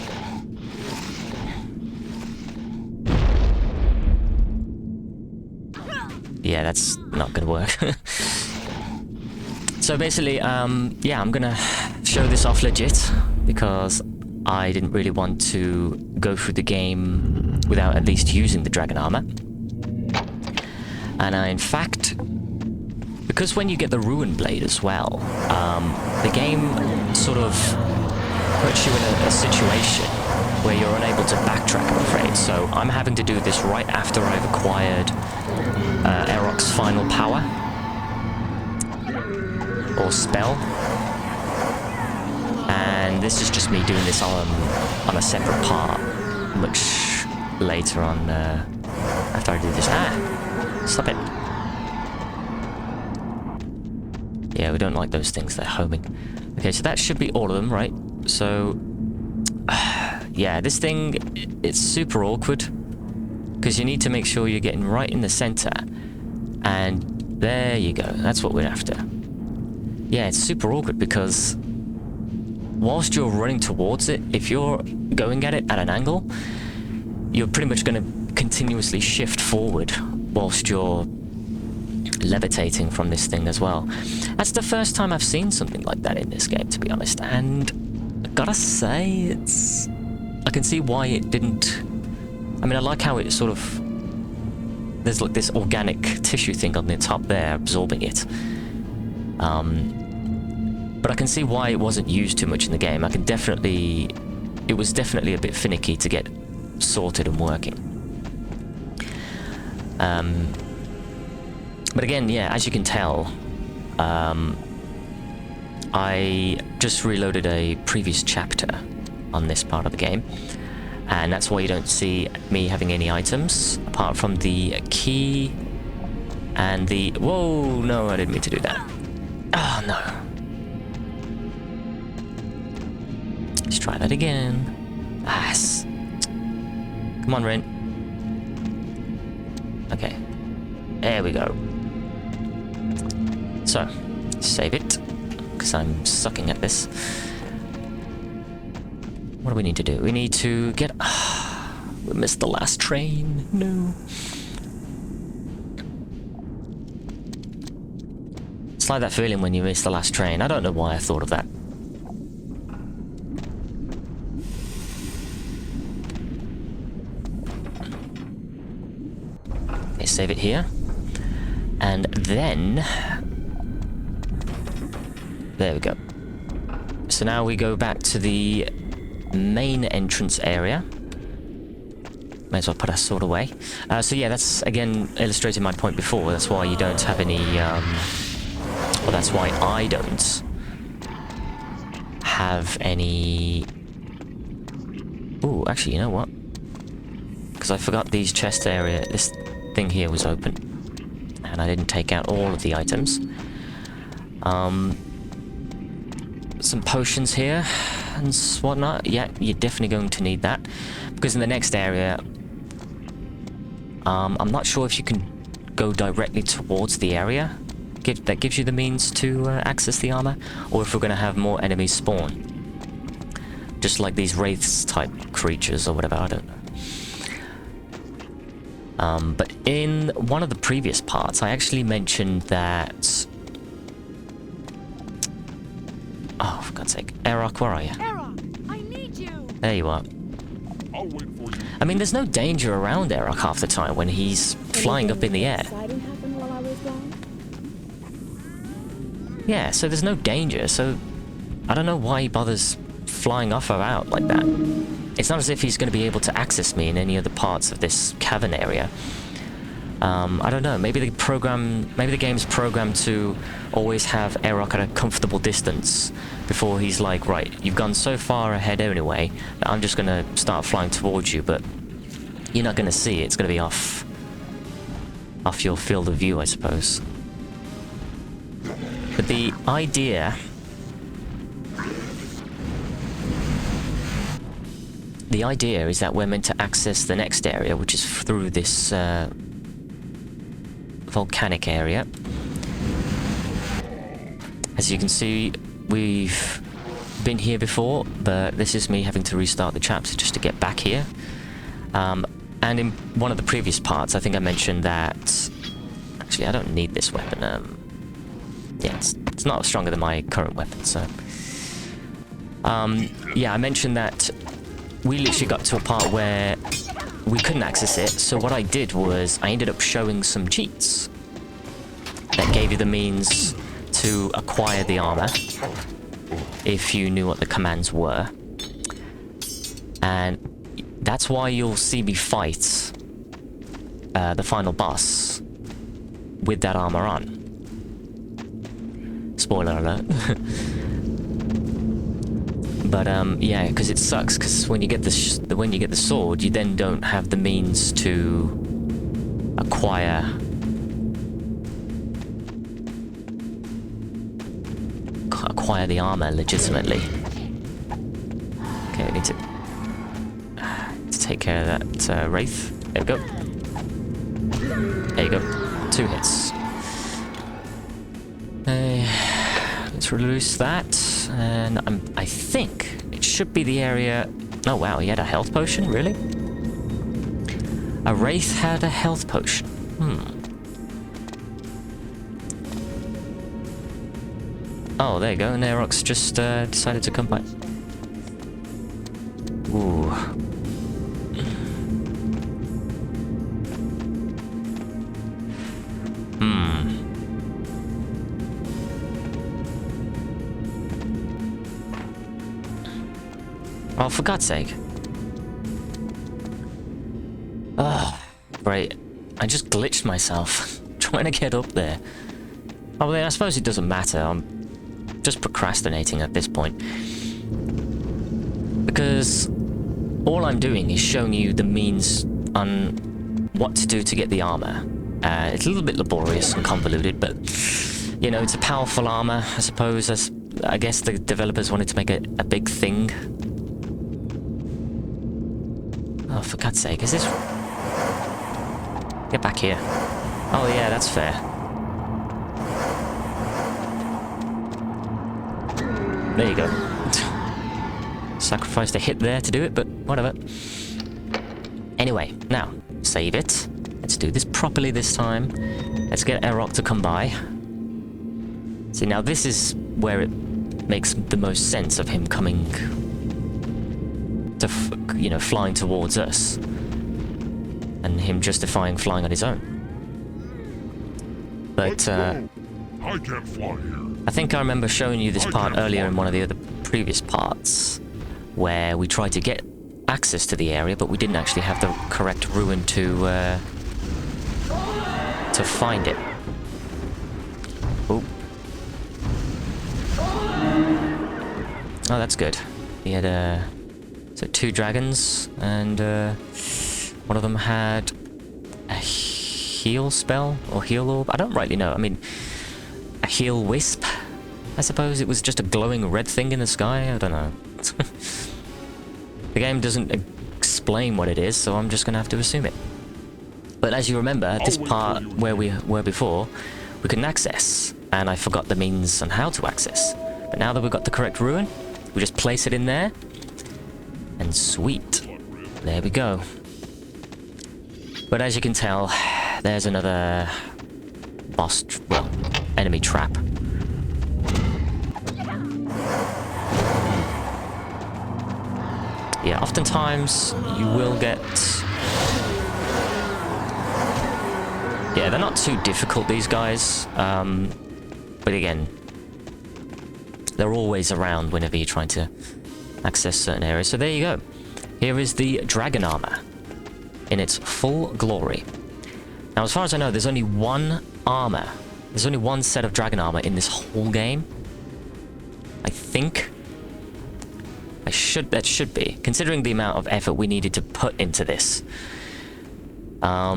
Yeah, that's not gonna work. So basically, yeah, I'm gonna show this off legit because I didn't really want to go through the game without at least using the dragon armor. And in fact, because when you get the Ruin Blade as well, the game sort of puts you in a situation where you're unable to backtrack, I'm afraid. So I'm having to do this right after I've acquired Eroc's final power or spell, and this is just me doing this on a separate part much later on after I do this. Ah, stop it. Yeah, we don't like those things, they're homing. Okay, so that should be all of them, right? So yeah, this thing, it's super awkward because you need to make sure you're getting right in the center, and there you go, that's what we're after. Yeah, it's super awkward because whilst you're running towards it, if you're going at it at an angle, you're pretty much going to continuously shift forward whilst you're levitating from this thing as well. That's the first time I've seen something like that in this game, to be honest, and I gotta say, I can see why it didn't. I mean, I like how it sort of, there's like this organic tissue thing on the top there absorbing it. But I can see why it wasn't used too much in the game. It was definitely a bit finicky to get sorted and working. But again, yeah, as you can tell, I just reloaded a previous chapter on this part of the game, and that's why you don't see me having any items apart from the key and the... Whoa, no, I didn't mean to do that. Oh, no. Let's try that again. Yes. Come on, Rin. Okay. There we go. So, save it, because I'm sucking at this. What do we need to do? We need to get... we missed the last train. No. It's like that feeling when you miss the last train. I don't know why I thought of that. Okay, save it here. And then... there we go. So now we go back to the main entrance area. May as well put our sword away. So yeah, that's again illustrating my point before. That's why you don't have any... well, that's why I don't have any... Ooh, actually, you know what? Because I forgot these chest area... This thing here was open. And I didn't take out all of the items. Some potions here and whatnot. Yeah, you're definitely going to need that, because in the next area, I'm not sure if you can go directly towards the area that gives you the means to access the armor, or if we're going to have more enemies spawn. Just like these wraiths type creatures or whatever, I don't know. But in one of the previous parts, I actually mentioned that... Oh, for God's sake. Erok, where are you? Erok, I need you! There you are. I'll wait for you. I mean, there's no danger around Erok half the time when he's flying up in the air. Exciting happened while I was gone? Yeah, so there's no danger, so I don't know why he bothers flying off or out like that. It's not as if he's going to be able to access me in any other parts of this cavern area. I don't know, maybe the game's programmed to always have Erok at a comfortable distance before he's like, right, you've gone so far ahead anyway that I'm just going to start flying towards you, but you're not going to see it. It's going to be off your field of view, I suppose. But the idea is that we're meant to access the next area, which is through this volcanic area. As you can see, we've been here before, but this is me having to restart the chapter just to get back here. And in one of the previous parts, I think I mentioned that... Actually, I don't need this weapon. Yeah, it's not stronger than my current weapon, so... yeah, I mentioned that we literally got to a part where we couldn't access it, so what I did was I ended up showing some cheats that gave you the means to acquire the armor if you knew what the commands were. And that's why you'll see me fight the final boss with that armor on. Spoiler alert. But yeah, because it sucks. Because when you get the sword, you then don't have the means to acquire the armor legitimately. Okay, we need to take care of that wraith. There we go. There you go. 2 hits. Let's release that. And I think it should be the area... Oh wow, he had a health potion? Really? A wraith had a health potion. Oh, there you go. And Erok's just decided to come by. Ooh. Oh, for God's sake. Ugh. Right. I just glitched myself trying to get up there. Oh, well, I suppose it doesn't matter. I'm just procrastinating at this point. Because all I'm doing is showing you the means on what to do to get the armor. It's a little bit laborious and convoluted, but, you know, it's a powerful armor, I suppose. I guess the developers wanted to make it a big thing. Oh, for God's sake, is this... Get back here. Oh, yeah, that's fair. There you go. Sacrificed a hit there to do it, but whatever. Anyway, now, save it. Let's do this properly this time. Let's get Erok to come by. See, now this is where it makes the most sense of him coming... to, you know, flying towards us. And him justifying flying on his own. But, I can't fly here. I think I remember showing you this part earlier in one of the other previous parts, where we tried to get access to the area, but we didn't actually have the correct ruin to find it. Oh. Oh, that's good. He had, so 2 dragons, and, one of them had a heal spell, or heal orb? I don't rightly know. I mean, a heal wisp, I suppose. It was just a glowing red thing in the sky. I don't know. The game doesn't explain what it is, so I'm just gonna have to assume it. But as you remember, this part where we were before, we couldn't access. and I forgot the means on how to access. But now that we've got the correct ruin, we just place it in there, and sweet. There we go. But as you can tell, there's another boss, well, enemy trap. Yeah, oftentimes you will get... Yeah, they're not too difficult, these guys. But again, they're always around whenever you're trying to access certain areas. So there you go. Here is the dragon armor in its full glory. Now, as far as I know, there's only one armor. There's only one set of dragon armor in this whole game. I think. That should be, considering the amount of effort we needed to put into this. I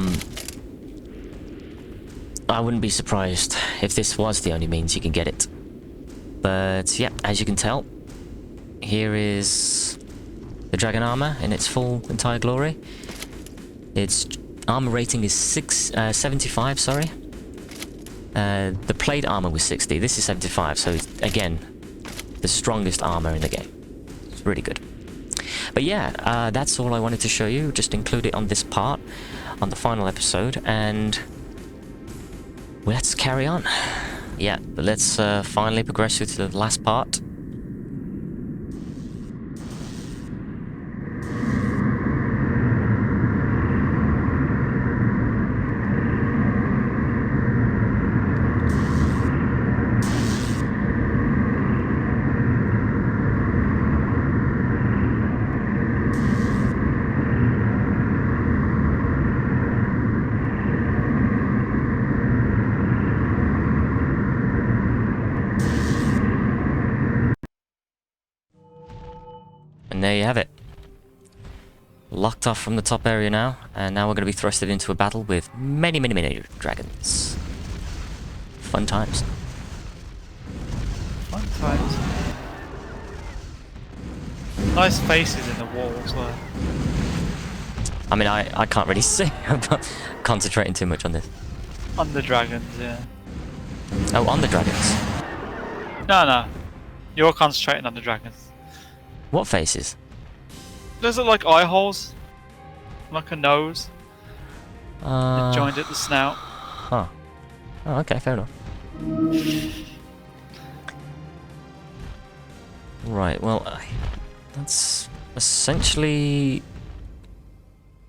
wouldn't be surprised if this was the only means you can get it. But yeah, as you can tell, here is the dragon armor in its full entire glory. Its armor rating is 75, sorry. The plate armor was 60, this is 75, so it's, again, the strongest armor in the game. It's really good. But yeah, that's all I wanted to show you, just include it on this part, on the final episode, and let's carry on. Yeah, but let's finally progress through to the last part. And there you have it. Locked off from the top area now, and now we're going to be thrusted into a battle with many, many, many dragons. Fun times. Fun times. Nice faces in the walls there. I mean, I can't really see. I'm concentrating too much on this. On the dragons, yeah. Oh, on the dragons. No. You're concentrating on the dragons. What faces? Those are like eye holes. Like a nose. Joined at the snout. Huh. Oh, okay, fair enough. Right, well, that's essentially...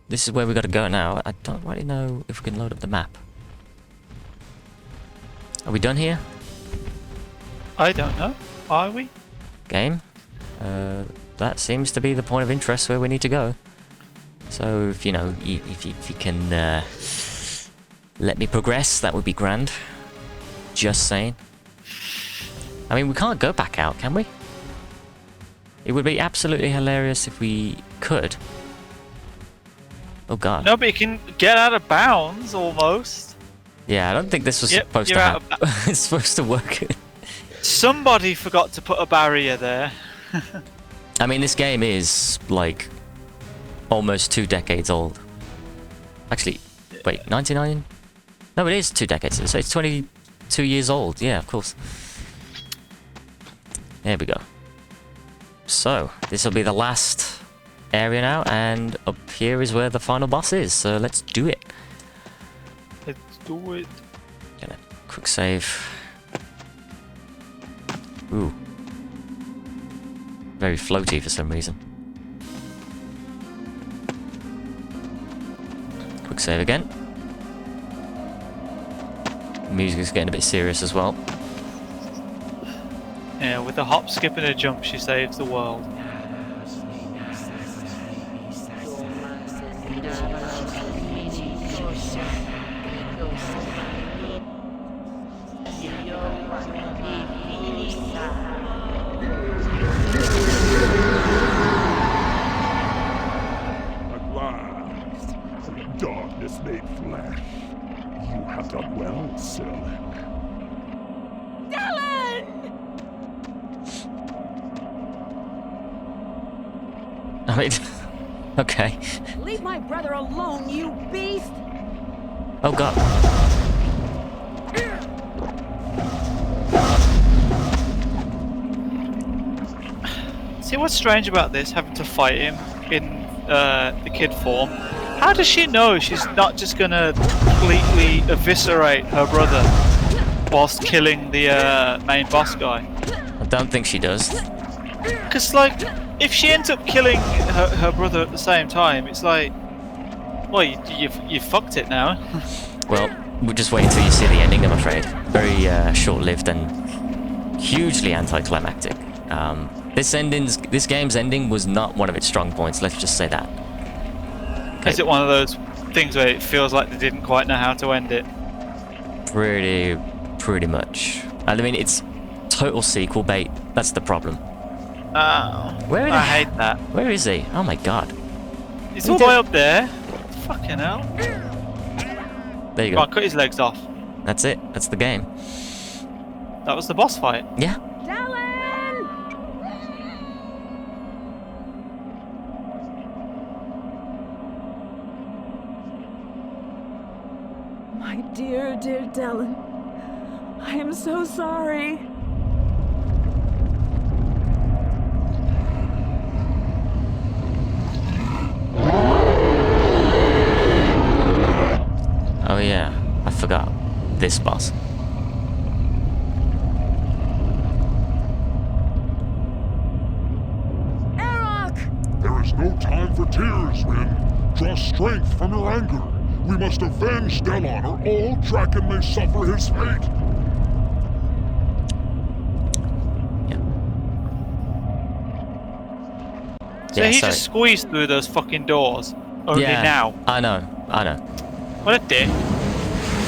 This is where we got to go now. I don't really know if we can load up the map. Are we done here? I don't know. Are we? Game? That seems to be the point of interest where we need to go. So, if you know, if you can let me progress, that would be grand. Just saying. I mean, we can't go back out, can we? It would be absolutely hilarious if we could. Oh god. No, but you can get out of bounds, almost. Yeah, I don't think this was supposed to happen. It's supposed to work. Somebody forgot to put a barrier there. I mean, this game is, like, almost 2 decades old. Actually, wait, 99? No, it is 2 decades. So it's 22 years old. Yeah, of course. There we go. So, this will be the last area now, and up here is where the final boss is. So let's do it. Let's do it. Gonna quick save. Ooh. Very floaty for some reason. Quick save again. Music's getting a bit serious as well. Yeah, with a hop, skip, and a jump, she saves the world. Darkness made flesh. You have done well, sir. I mean, okay. Leave my brother alone, you beast! Oh god. See what's strange about this, having to fight him in the kid form? How does she know she's not just gonna completely eviscerate her brother whilst killing the main boss guy? I don't think she does. Because, like, if she ends up killing her brother at the same time, it's like, well, you fucked it now. Well, we'll just wait until you see the ending, I'm afraid. Very short-lived and hugely anticlimactic. This game's ending was not one of its strong points, let's just say that. Okay. Is it one of those things where it feels like they didn't quite know how to end it? Pretty much. I mean, it's total sequel bait. That's the problem. I hate that. Where is he? Oh my god. He's all the way up there. Fucking hell. There you Come go. on, cut his legs off. That's it. That's the game. That was the boss fight. Yeah. My dear, dear Dylan. I am so sorry. Oh yeah. I forgot. This boss. There is no time for tears, Rin. Draw strength from your anger. We must avenge Delon, or all Drakan may suffer his fate. So he just squeezed through those fucking doors. Only now. I know. What a dick.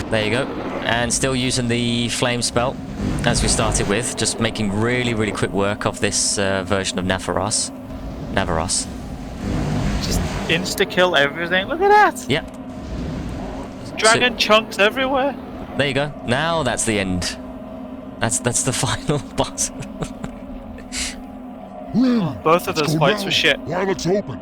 There you go. And still using the flame spell, as we started with, just making really quick work of this version of Navaros. Just insta-kill everything. Look at that. Yep. Dragon chunks everywhere. There you go. Now that's the end. That's the final boss. Rin, Both of let's those go fights now, were shit. while it's open.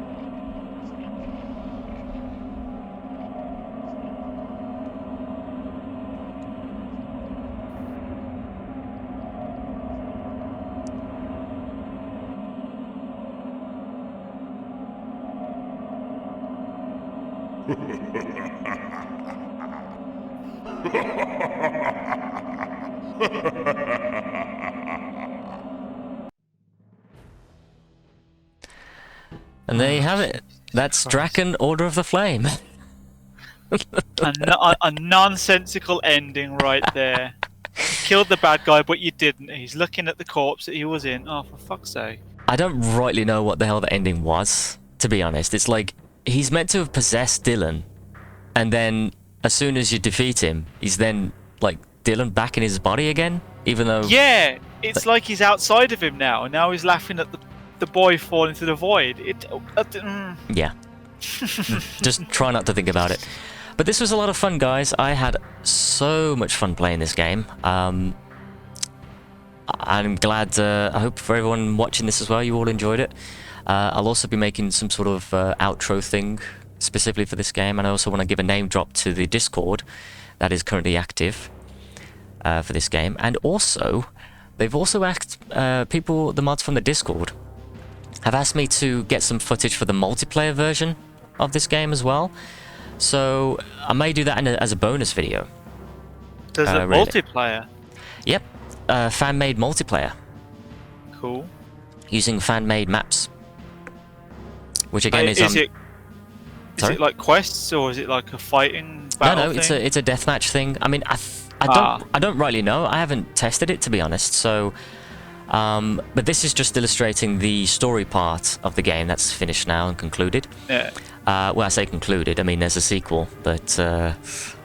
And there you have it. That's Drakan Order of the Flame. A nonsensical ending right there. You killed the bad guy, but you didn't. He's looking at the corpse that he was in. Oh, for fuck's sake. I don't rightly know what the hell the ending was, to be honest. It's like, he's meant to have possessed Dylan, and then as soon as you defeat him, he's then, like, Dylan back in his body again, even though... Yeah, it's like he's outside of him now, and now he's laughing at the boy falling to the void. Yeah. Just try not to think about it. But this was a lot of fun, guys. I had so much fun playing this game. I'm glad, I hope for everyone watching this as well, you all enjoyed it. I'll also be making some sort of outro thing specifically for this game, and I also want to give a name drop to the Discord that is currently active for this game. And also, they've also asked people, the mods from the Discord, have asked me to get some footage for the multiplayer version of this game as well. So I may do that as a bonus video. There's a really. multiplayer. Yep, fan-made multiplayer. Cool. Using fan-made maps. Which again is Is it like quests, or is it like a fighting battle No, thing? it's a deathmatch thing. I mean, I don't rightly know. I haven't tested it, to be honest. So, but this is just illustrating the story part of the game that's finished now and concluded. Yeah. Well, I say concluded. I mean, there's a sequel, but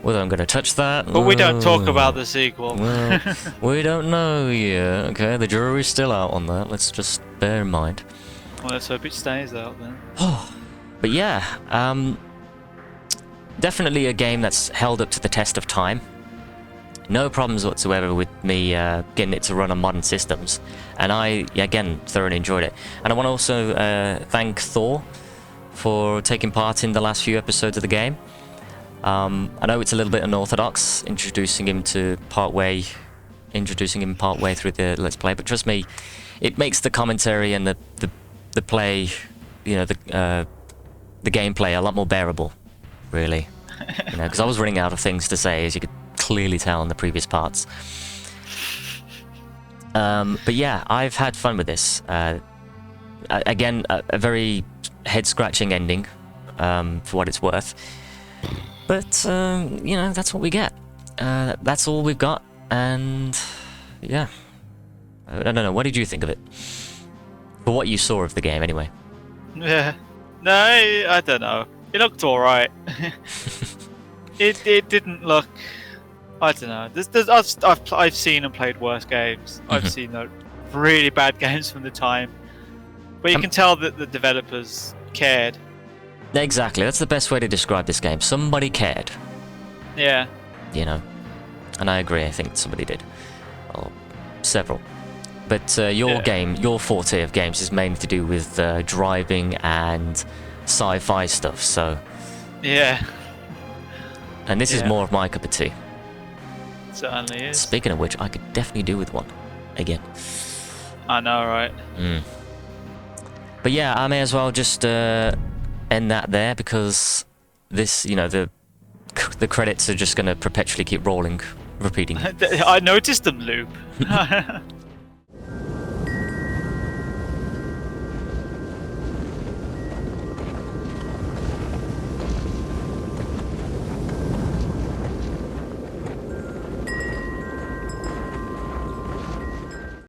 whether I'm going to touch that... But we don't talk about the sequel. Well, we don't know yet, okay? The jury's still out on that. Let's just bear in mind. Well, let's hope it stays out then. But yeah, definitely a game that's held up to the test of time. No problems whatsoever with me getting it to run on modern systems. And I, again, thoroughly enjoyed it. And I want to also thank Thor for taking part in the last few episodes of the game. I know it's a little bit unorthodox, introducing him partway through the Let's Play, but trust me, it makes the commentary and the the play, you know, the gameplay a lot more bearable, really. You know, because I was running out of things to say, as you could clearly tell in the previous parts. But yeah, I've had fun with this. Again, a very head-scratching ending, for what it's worth. But, you know, that's what we get. That's all we've got, and yeah. I don't know, what did you think of it? For what you saw of the game, anyway. Yeah. No, I don't know. It looked alright. it didn't look... I don't know. I've seen and played worse games. I've seen really bad games from the time. But you can tell that the developers cared. Exactly, that's the best way to describe this game. Somebody cared. Yeah. You know. And I agree, I think somebody did. Or several. But your game, your forte of games is mainly to do with driving and sci-fi stuff, so... Yeah. And this is more of my cup of tea. It certainly is. Speaking of which, I could definitely do with one. Again. I know, right? But yeah, I may as well just end that there, because this, you know, the credits are just going to perpetually keep rolling, repeating. I noticed them loop.